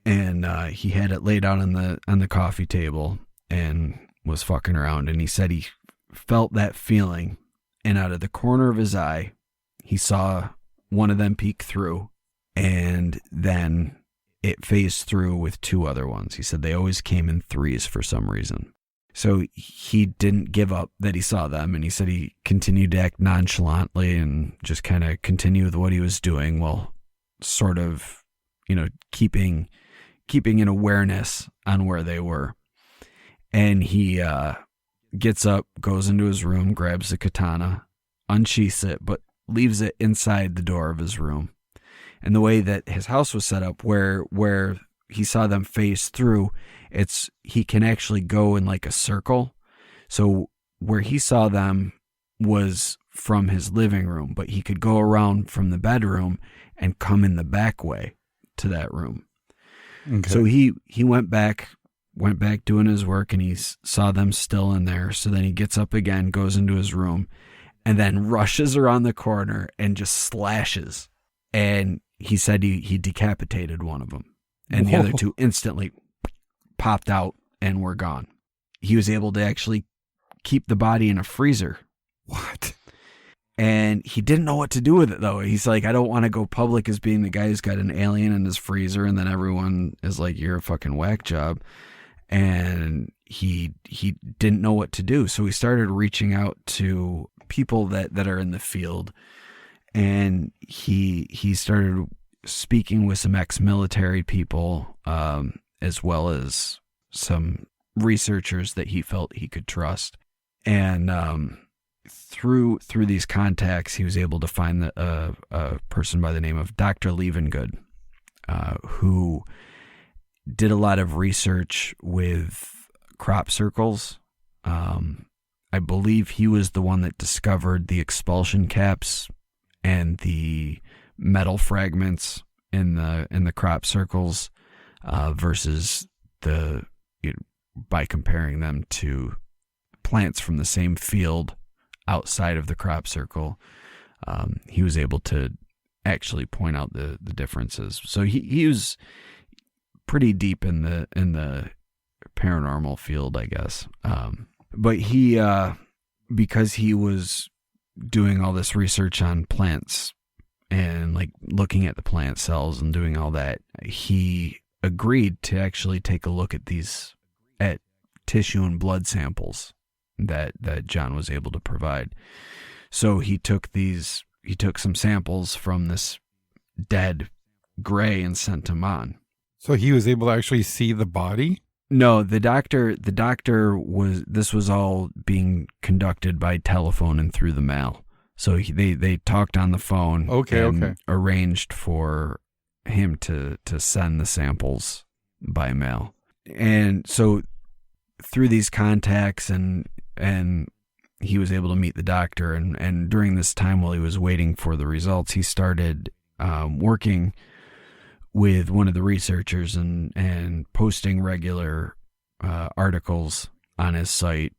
And he had it laid out on the coffee table and was fucking around. And he said he felt that feeling. And out of the corner of his eye, he saw one of them peek through. And then it phased through with two other ones. He said they always came in threes for some reason. So he didn't give up that he saw them. And he said he continued to act nonchalantly and just kind of continue with what he was doing while sort of, keeping an awareness on where they were. And he gets up, goes into his room, grabs the katana, unsheaths it, but leaves it inside the door of his room. And the way that his house was set up, where he saw them phase through, he can actually go in like a circle. So where he saw them was from his living room, but he could go around from the bedroom and come in the back way to that room. Okay. So he went back doing his work, and he saw them still in there. So then he gets up again, goes into his room, and then rushes around the corner and just slashes. And he said he decapitated one of them, and the other two instantly popped out and were gone. He was able to actually keep the body in a freezer. What? And he didn't know what to do with it, though. He's like, I don't want to go public as being the guy who's got an alien in his freezer, and then everyone is like, you're a fucking whack job. And he didn't know what to do. So he started reaching out to people that are in the field. And he started speaking with some ex-military people, as well as some researchers that he felt he could trust. And through these contacts, he was able to find a person by the name of Dr. Levengood, who did a lot of research with crop circles. I believe he was the one that discovered the expulsion caps and the metal fragments in the crop circles, versus by comparing them to plants from the same field outside of the crop circle. He was able to actually point out the differences. So he was pretty deep in the paranormal field, I guess. But he, because he was doing all this research on plants and like looking at the plant cells and doing all that, he agreed to actually take a look at tissue and blood samples that John was able to provide. So he took some samples from this dead gray and sent them on. So he was able to actually see the body? No, the doctor this was all being conducted by telephone and through the mail. So they talked on the phone. Okay. Arranged for him to send the samples by mail. And so through these contacts and he was able to meet the doctor, and during this time while he was waiting for the results, he started working with one of the researchers and posting regular articles on his site,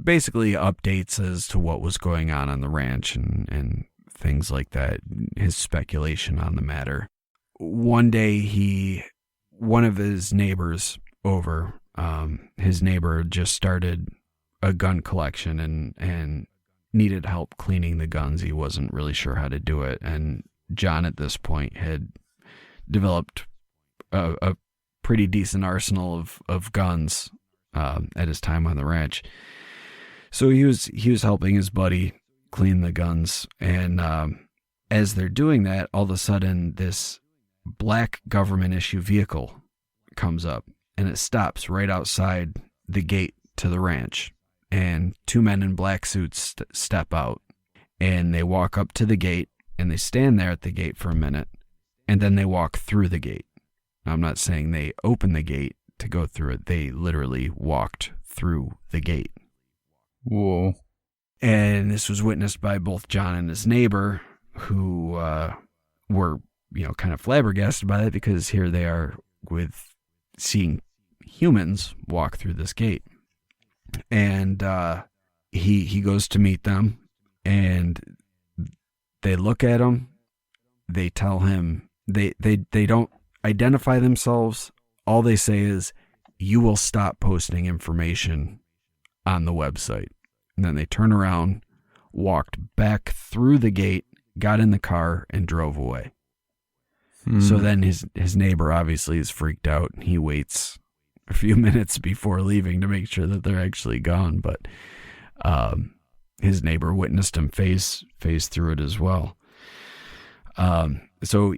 basically updates as to what was going on the ranch and things like that, his speculation on the matter. One day one of his neighbors over, his neighbor just started a gun collection and needed help cleaning the guns. He wasn't really sure how to do it. And John at this point had developed a pretty decent arsenal of guns at his time on the ranch. So he was helping his buddy clean the guns. And as they're doing that, all of a sudden this black government issue vehicle comes up, and it stops right outside the gate to the ranch. And two men in black suits step out, and they walk up to the gate, and they stand there at the gate for a minute, and then they walk through the gate. Now, I'm not saying they opened the gate to go through it. They literally walked through the gate. Whoa. And this was witnessed by both John and his neighbor, who were, kind of flabbergasted by that, because here they are with seeing humans walk through this gate. And he goes to meet them, and they look at him. They tell him, they don't identify themselves. All they say is, you will stop posting information on the website. And then they turn around, walked back through the gate, got in the car, and drove away. So then his neighbor obviously is freaked out, and he waits a few minutes before leaving to make sure that they're actually gone. But his neighbor witnessed him phase through it as well. So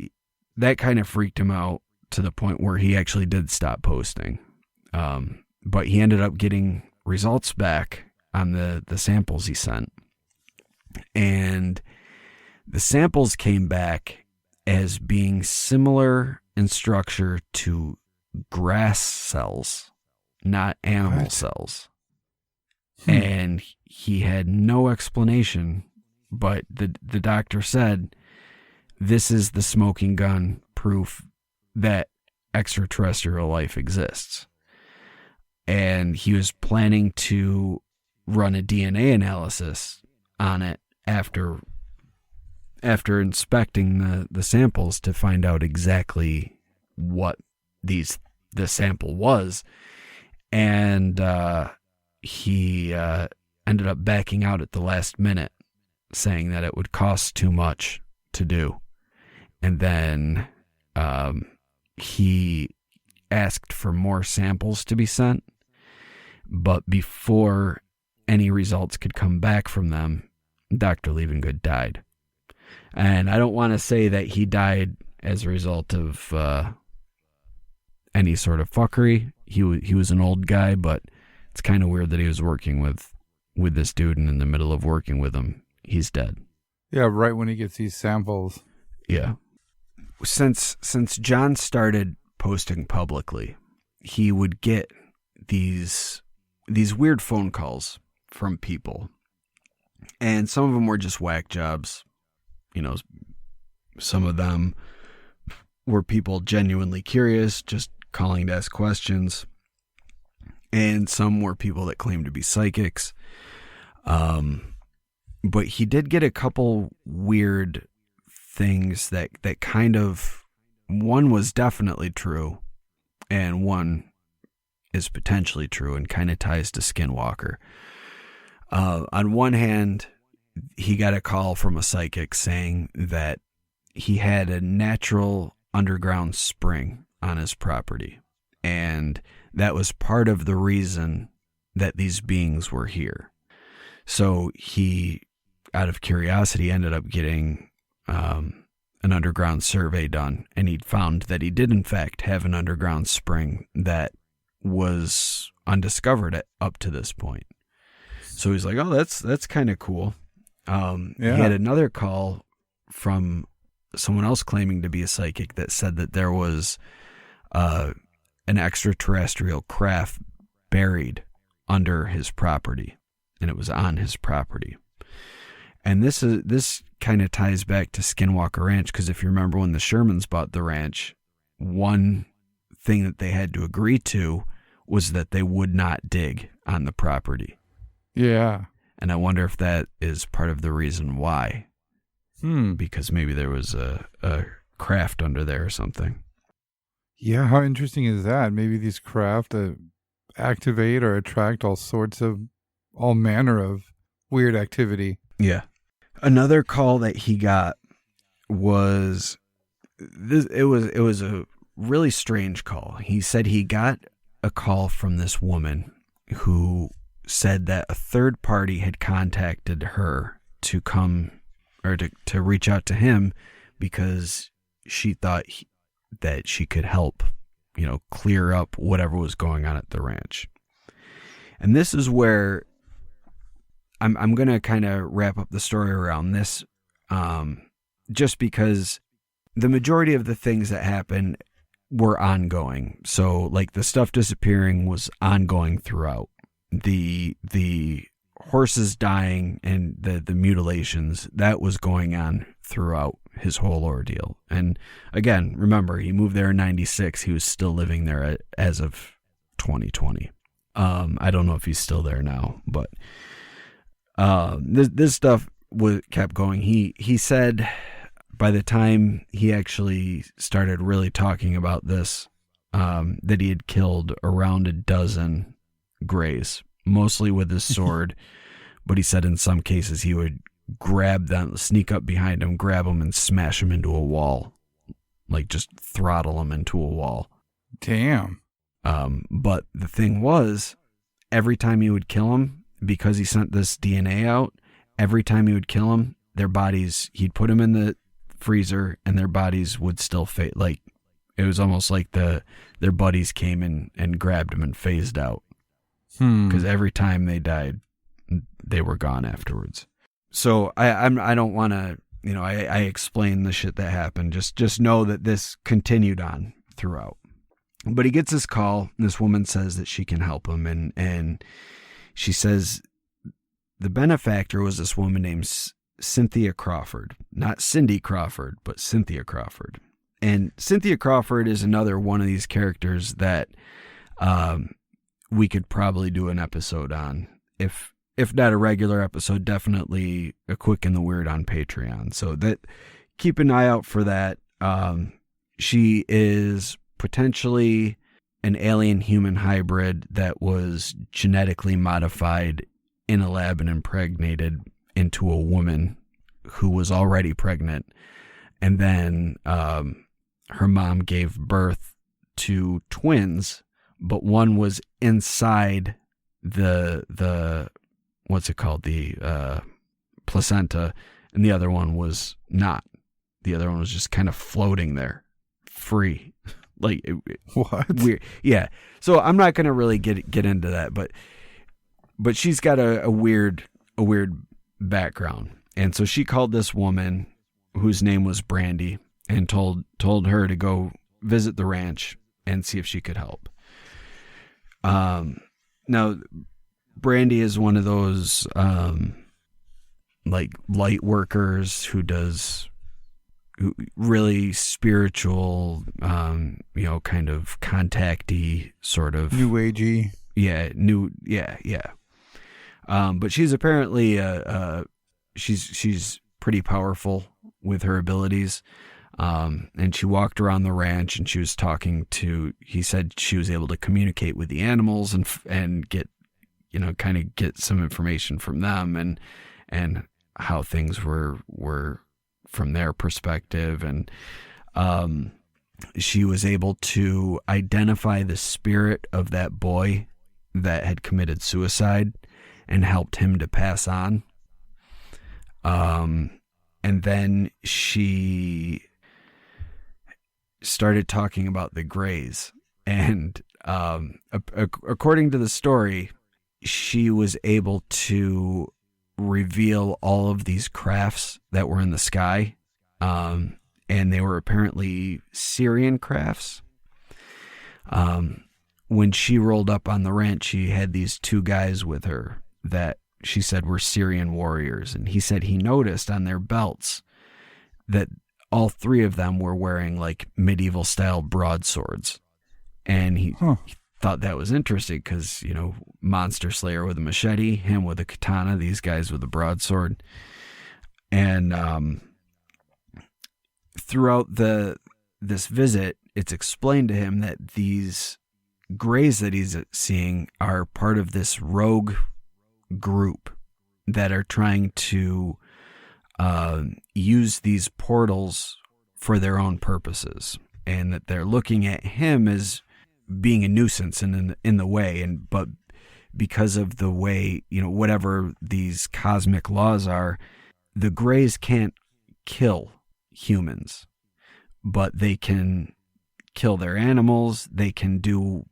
that kind of freaked him out to the point where he actually did stop posting. But he ended up getting results back on the samples he sent. And the samples came back as being similar in structure to grass cells, not animal cells. And he had no explanation, but the doctor said, this is the smoking gun proof that extraterrestrial life exists. And he was planning to run a DNA analysis on it after inspecting the samples to find out exactly what the sample was. And he ended up backing out at the last minute, saying that it would cost too much to do. And then he asked for more samples to be sent, but before any results could come back from them, Dr. Leavengood died. And I don't want to say that he died as a result of any sort of fuckery. He was an old guy, but it's kind of weird that he was working with this dude, and in the middle of working with him, he's dead. Yeah, right when he gets these samples. Yeah. Since John started posting publicly, he would get these weird phone calls from people. And some of them were just whack jobs. You know, some of them were people genuinely curious, just calling to ask questions. And some were people that claimed to be psychics. But he did get a couple weird things that kind of, one was definitely true, and one is potentially true and kind of ties to Skinwalker. On one hand, he got a call from a psychic saying that he had a natural underground spring on his property, and that was part of the reason that these beings were here. So he, out of curiosity, ended up getting an underground survey done, and he found that he did in fact have an underground spring that was undiscovered up to this point. So he's like, oh, that's kind of cool. He had another call from someone else claiming to be a psychic that said that there was an extraterrestrial craft buried under his property, and it was on his property. And this kind of ties back to Skinwalker Ranch, because if you remember when the Shermans bought the ranch, one thing that they had to agree to was that they would not dig on the property. Yeah. And I wonder if that is part of the reason why. Because maybe there was a craft under there or something. Yeah, how interesting is that? Maybe these craft activate or attract all manner of weird activity. Yeah. Another call that he got was this. It was a really strange call. He said he got a call from this woman who said that a third party had contacted her to come or to reach out to him because she thought that she could help, clear up whatever was going on at the ranch. And this is where I'm going to kind of wrap up the story around this, just because the majority of the things that happened were ongoing. So like the stuff disappearing was ongoing throughout. The horses dying and the mutilations, that was going on throughout his whole ordeal. And again, remember, he moved there in 96. He was still living there as of 2020. I don't know if he's still there now, but this stuff kept going. He said by the time he actually started really talking about this, that he had killed around a dozen Greys, mostly with his sword. But he said in some cases he would grab them, sneak up behind them, grab them, and smash them into a wall, like just throttle them into a wall. Damn. But the thing was, every time he would kill them, because he sent this DNA out, every time he would kill them, their bodies, he'd put them in the freezer, and their bodies would still fade. Like it was almost like their buddies came in and grabbed them and phased out. Because every time they died, they were gone afterwards. So I don't want to, I explain the shit that happened. Just know that this continued on throughout. But he gets this call. And this woman says that she can help him, and she says the benefactor was this woman named Cynthia Crawford, not Cindy Crawford, but Cynthia Crawford. And Cynthia Crawford is another one of these characters that we could probably do an episode on. If not a regular episode, definitely a Quick and the Weird on Patreon. So that, keep an eye out for that. She is potentially an alien-human hybrid that was genetically modified in a lab and impregnated into a woman who was already pregnant. And then her mom gave birth to twins, but one was inside the what's it called? The placenta, and the other one was not. The other one was just kind of floating there, free. Like, what? Weird. Yeah. So I'm not going to really get into that, but she's got a weird background. And so she called this woman whose name was Brandy and told her to go visit the ranch and see if she could help. Now Brandy is one of those like light workers who does really spiritual, kind of contacty sort of new agey. Yeah. But she's apparently she's pretty powerful with her abilities. And she walked around the ranch and she was he said she was able to communicate with the animals and get, kind of get some information from them and how things were from their perspective. And she was able to identify the spirit of that boy that had committed suicide and helped him to pass on. And then she started talking about the Greys. And according to the story, she was able to reveal all of these crafts that were in the sky. And they were apparently Syrian crafts. When she rolled up on the ranch, she had these two guys with her that she said were Syrian warriors. And he said he noticed on their belts that all three of them were wearing like medieval style broadswords. And he thought that was interesting because, Monster Slayer with a machete, him with a katana, these guys with a broadsword. And throughout this visit, it's explained to him that these Greys that he's seeing are part of this rogue group that are trying to use these portals for their own purposes, and that they're looking at him as being a nuisance and in the way. But because of the way, whatever these cosmic laws are, the Greys can't kill humans, but they can kill their animals. They can do,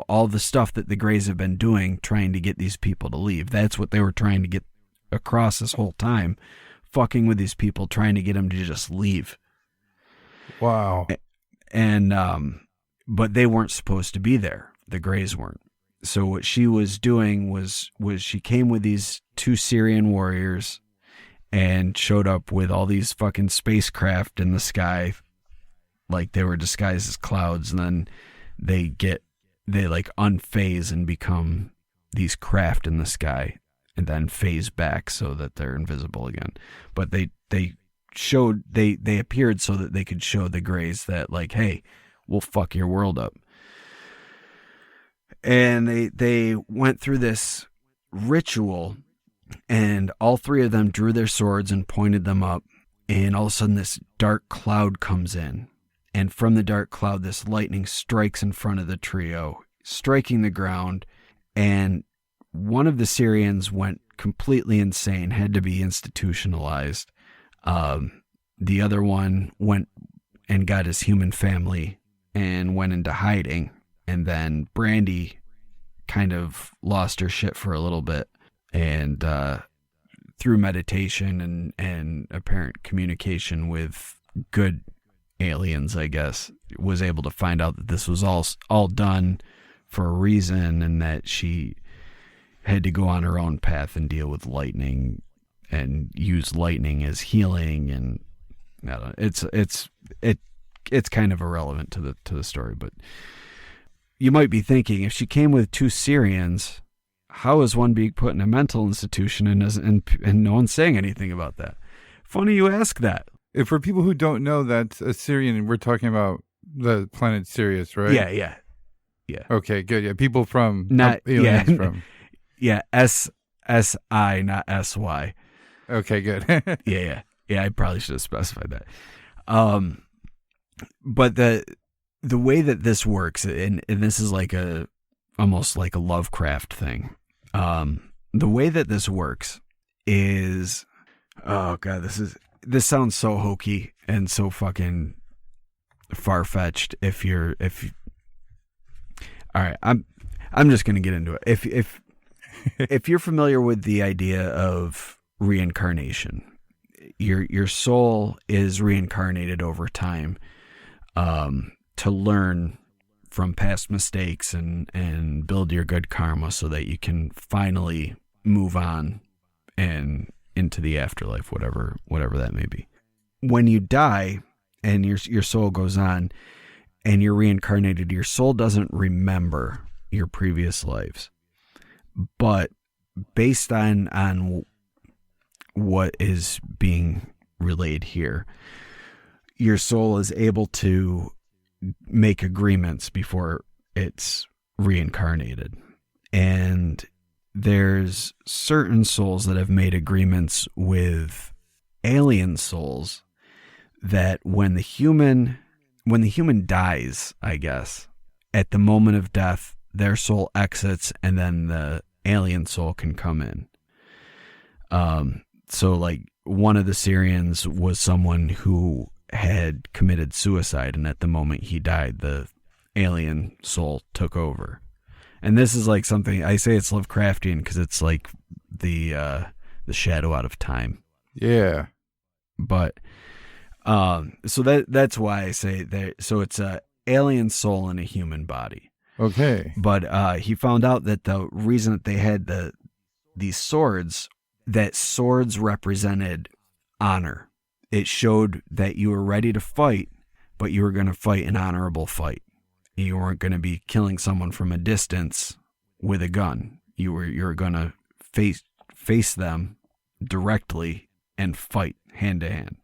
all the stuff that the Greys have been doing, trying to get these people to leave. That's what they were trying to get across this whole time, fucking with these people, trying to get them to just leave. Wow. And, but they weren't supposed to be there. The Greys weren't. So what she was doing was she came with these two Syrian warriors and showed up with all these fucking spacecraft in the sky, like they were disguised as clouds, and then they like unphase and become these craft in the sky and then phase back so that they're invisible again. But they appeared so that they could show the Greys that, like, hey, we'll fuck your world up. And they went through this ritual, and all three of them drew their swords and pointed them up, and all of a sudden this dark cloud comes in, and from the dark cloud this lightning strikes in front of the trio, striking the ground, and one of the Syrians went completely insane, had to be institutionalized. The other one went and got his human family and went into hiding. And then Brandy kind of lost her shit for a little bit, and through meditation and apparent communication with good aliens, I guess, was able to find out that this was all done for a reason, and that she had to go on her own path and deal with lightning and use lightning as healing. And I don't know, it's kind of irrelevant to the story. But you might be thinking, if she came with 2 Syrians, how is one being put in a mental institution and no one's saying anything about that? Funny you ask that. If for people who don't know, that's Assyrian, we're talking about the planet Sirius, right? Yeah. Okay, good. Yeah, people from not aliens from. Yeah, SSI, not SY. Okay, good. Yeah. I probably should have specified that. But the way that this works, and this is like almost like a Lovecraft thing. The way that this works is, oh God, this sounds so hokey and so fucking far-fetched. All right, I'm just gonna get into it. If you're familiar with the idea of reincarnation, your soul is reincarnated over time, to learn from past mistakes and build your good karma so that you can finally move on and into the afterlife, whatever that may be. When you die and your soul goes on and you're reincarnated, your soul doesn't remember your previous lives. But based on what is being relayed here, your soul is able to make agreements before it's reincarnated. And there's certain souls that have made agreements with alien souls that when the human dies, I guess, at the moment of death, their soul exits and then the alien soul can come in. So like one of the Syrians was someone who had committed suicide, and at the moment he died, the alien soul took over. And this is like something, I say it's Lovecraftian because it's like the shadow out of time. Yeah. But so that's why I say that. So it's a alien soul in a human body. Okay. But he found out that the reason that they had these swords, that swords represented honor. It showed that you were ready to fight, but you were going to fight an honorable fight. You weren't going to be killing someone from a distance with a gun. You were going to face them directly and fight hand to hand.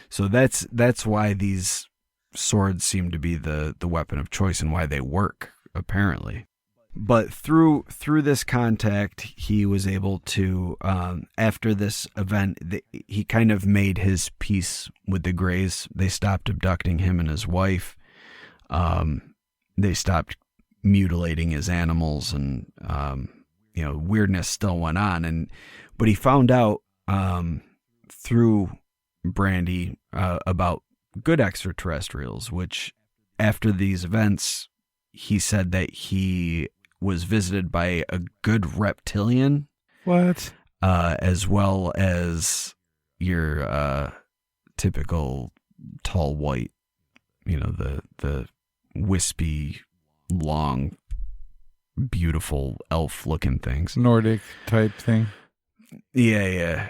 So that's why these swords seem to be the weapon of choice and why they work, apparently. But through this contact, he was able to, after this event, he kind of made his peace with the Greys. They stopped abducting him and his wife. They stopped mutilating his animals, and weirdness still went on. But he found out through Brandy about good extraterrestrials, which after these events, he said that he was visited by a good reptilian. What? As well as your typical tall white, the wispy, long, beautiful elf-looking things. Nordic type thing. Yeah.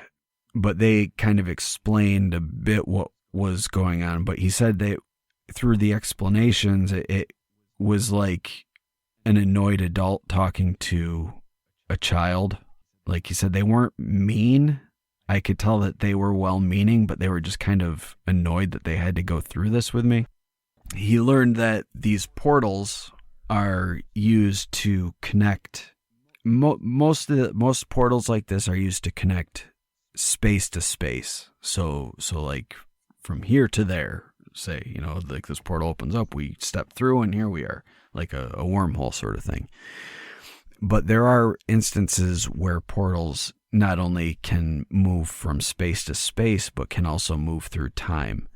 But they kind of explained a bit what was going on. But he said that through the explanations, it was like an annoyed adult talking to a child. Like he said, they weren't mean. I could tell that they were well-meaning, but they were just kind of annoyed that they had to go through this with me. He learned that these portals are used to connect. Most portals like this are used to connect space to space. So like from here to there, say, like this portal opens up, we step through, and here we are, like a wormhole sort of thing. But there are instances where portals not only can move from space to space, but can also move through time.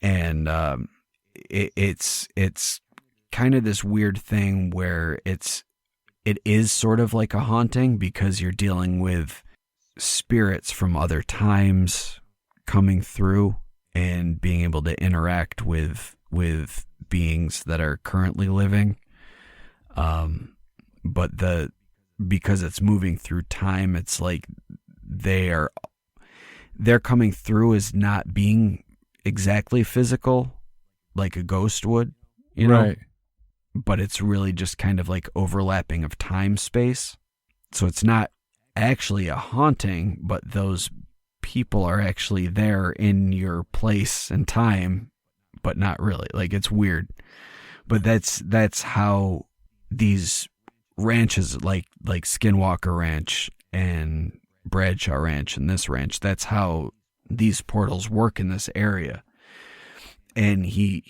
And it's kind of this weird thing where it is sort of like a haunting, because you're dealing with spirits from other times coming through and being able to interact with beings that are currently living. But because it's moving through time, it's like they're coming through as not being exactly physical, like a ghost would, you know? Right. But it's really just kind of like overlapping of time space. So it's not actually a haunting, but those people are actually there in your place and time, but not really. Like, it's weird. But that's how these ranches, like Skinwalker Ranch and Bradshaw Ranch and this ranch, that's how these portals work in this area. And he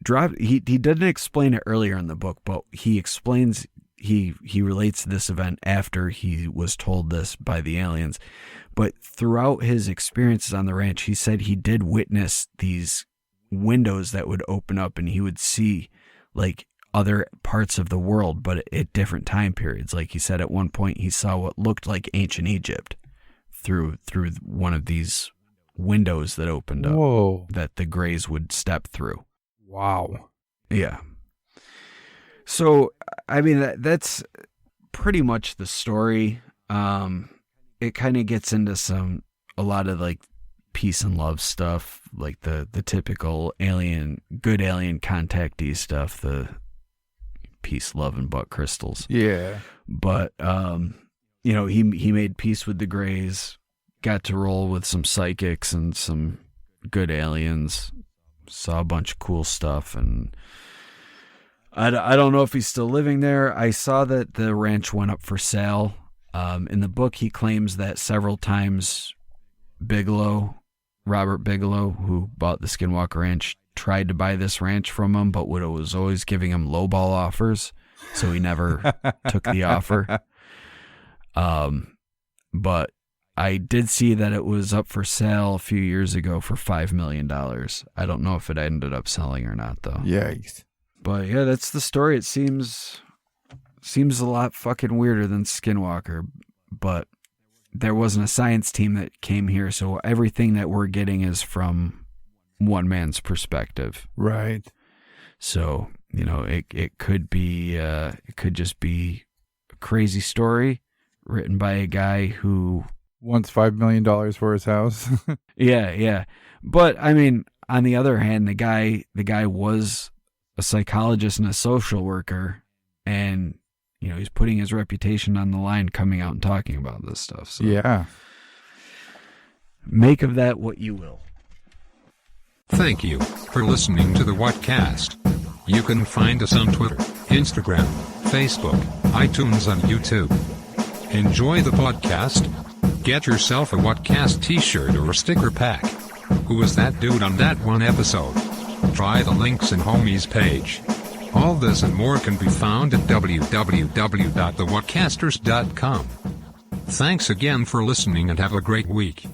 didn't explain it earlier in the book, but he explains, he relates this event after he was told this by the aliens. But throughout his experiences on the ranch, he said he did witness these windows that would open up and he would see like other parts of the world, but at different time periods. Like he said at one point he saw what looked like ancient Egypt through one of these windows that opened up. Whoa. That the Greys would step through. Wow. Yeah. So, I mean, that's pretty much the story. It kind of gets into a lot of like peace and love stuff, like the typical good alien contactee stuff, the peace, love, and butt crystals. Yeah. But, he made peace with the Greys, got to roll with some psychics and some good aliens, saw a bunch of cool stuff, and I don't know if he's still living there. I saw that the ranch went up for sale. In the book, he claims that several times Robert Bigelow, who bought the Skinwalker Ranch, tried to buy this ranch from him, but was always giving him lowball offers, so he never took the offer. But I did see that it was up for sale a few years ago for $5 million. I don't know if it ended up selling or not, though. Yikes. But yeah, that's the story. It seems a lot fucking weirder than Skinwalker, but there wasn't a science team that came here, so everything that we're getting is from one man's perspective. Right. So, it could be, it could just be a crazy story written by a guy who wants $5 million for his house. Yeah. But I mean, on the other hand, the guy was a psychologist and a social worker, and he's putting his reputation on the line coming out and talking about this stuff. So yeah. Make of that what you will. Thank you for listening to the Whatcast. You can find us on Twitter, Instagram, Facebook, iTunes, and YouTube. Enjoy the podcast. Get yourself a Whatcast t-shirt or a sticker pack. Who was that dude on that one episode? Try the links in Homie's page. All this and more can be found at www.thewhatcasters.com. Thanks again for listening and have a great week.